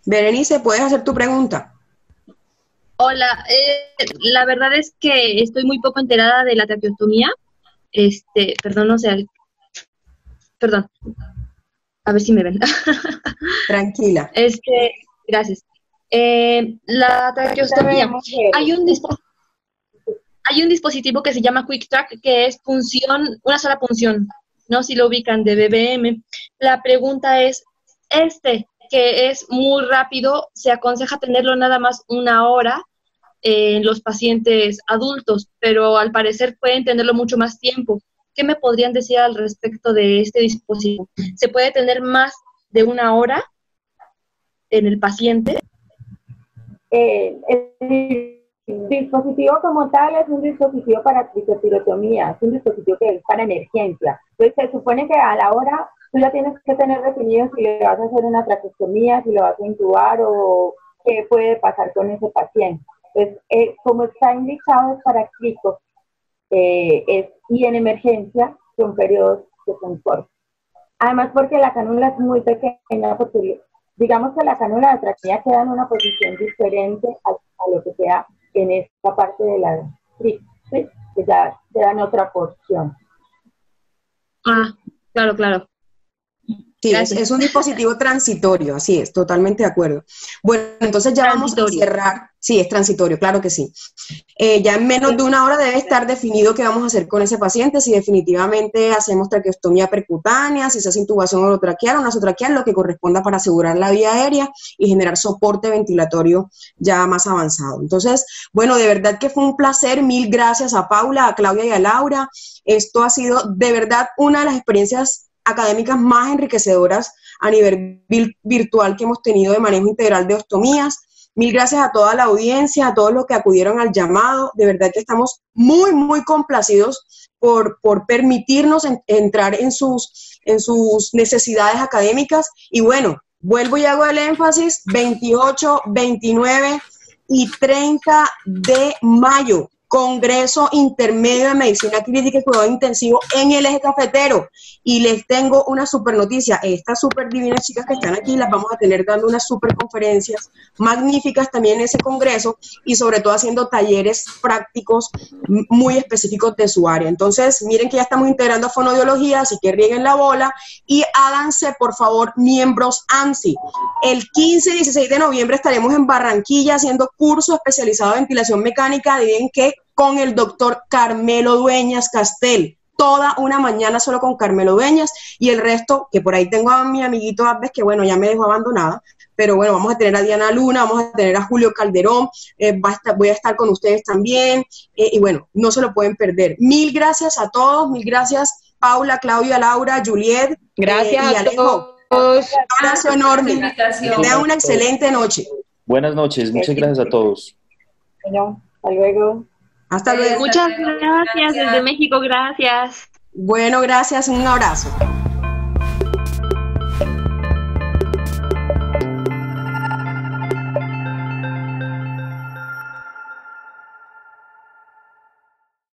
Berenice, ¿puedes hacer tu pregunta? Hola, la verdad es que estoy muy poco enterada de la traqueostomía. Perdón, no sé. Perdón. A ver si me ven. Tranquila. Gracias. La traqueostomía. Hay un dispositivo que se llama Quick Track, que es punción, una sola punción, ¿no? Si lo ubican, de BBM. La pregunta es, que es muy rápido, se aconseja tenerlo nada más 1 hora en los pacientes adultos, pero al parecer pueden tenerlo mucho más tiempo. ¿Qué me podrían decir al respecto de este dispositivo? ¿Se puede tener más de 1 hora en el paciente? El dispositivo como tal es un dispositivo para tricotilotomía, es un dispositivo que es para emergencia. Entonces se supone que a la hora tú ya tienes que tener definido si le vas a hacer una traqueostomía, si lo vas a intubar o qué puede pasar con ese paciente. Entonces, como está indicado es para crico y en emergencia son periodos que son cortos. Además porque la cánula es muy pequeña, porque digamos que la cánula de traquea queda en una posición diferente a lo que queda en esta parte de la crico, ¿sí? Que ya dan otra porción. Ah, claro. Sí, es un dispositivo transitorio, así es, totalmente de acuerdo. Bueno, entonces ya vamos a cerrar. Sí, es transitorio, claro que sí. Ya en menos de 1 hora debe estar definido qué vamos a hacer con ese paciente, si definitivamente hacemos traqueostomía percutánea, si se hace intubación orotraqueal o nasotraqueal, lo que corresponda para asegurar la vía aérea y generar soporte ventilatorio ya más avanzado. Entonces, bueno, de verdad que fue un placer, 1000 gracias a Paula, a Claudia y a Laura. Esto ha sido de verdad una de las experiencias académicas más enriquecedoras a nivel virtual que hemos tenido de manejo integral de ostomías. 1000 gracias a toda la audiencia, a todos los que acudieron al llamado. De verdad que estamos muy complacidos por permitirnos entrar en sus necesidades académicas. Y bueno, vuelvo y hago el énfasis, 28, 29 y 30 de mayo. Congreso Intermedio de Medicina Crítica y Cuidado Intensivo en el Eje Cafetero. Y les tengo una super noticia. Estas super divinas chicas que están aquí las vamos a tener dando unas super conferencias magníficas también en ese congreso y sobre todo haciendo talleres prácticos muy específicos de su área. Entonces, miren que ya estamos integrando fonoaudiología, así que rieguen la bola y háganse, por favor, miembros ANSI. El 15 y 16 de noviembre estaremos en Barranquilla haciendo curso especializado en ventilación mecánica. Adivinen que con el doctor Carmelo Dueñas Castel, toda una mañana solo con Carmelo Dueñas y el resto, que por ahí tengo a mi amiguito Alves, que bueno, ya me dejó abandonada, pero bueno, vamos a tener a Diana Luna, vamos a tener a Julio Calderón, voy a estar con ustedes también, y bueno, no se lo pueden perder. 1000 gracias a todos, 1000 gracias Paula, Claudia, Laura, Juliet, gracias y Alejo. todos. Un abrazo enorme, que tengan una excelente noche. Buenas noches, muchas gracias a todos. Bueno, hasta luego. Hasta luego. Muchas gracias desde México, gracias. Bueno, gracias, un abrazo.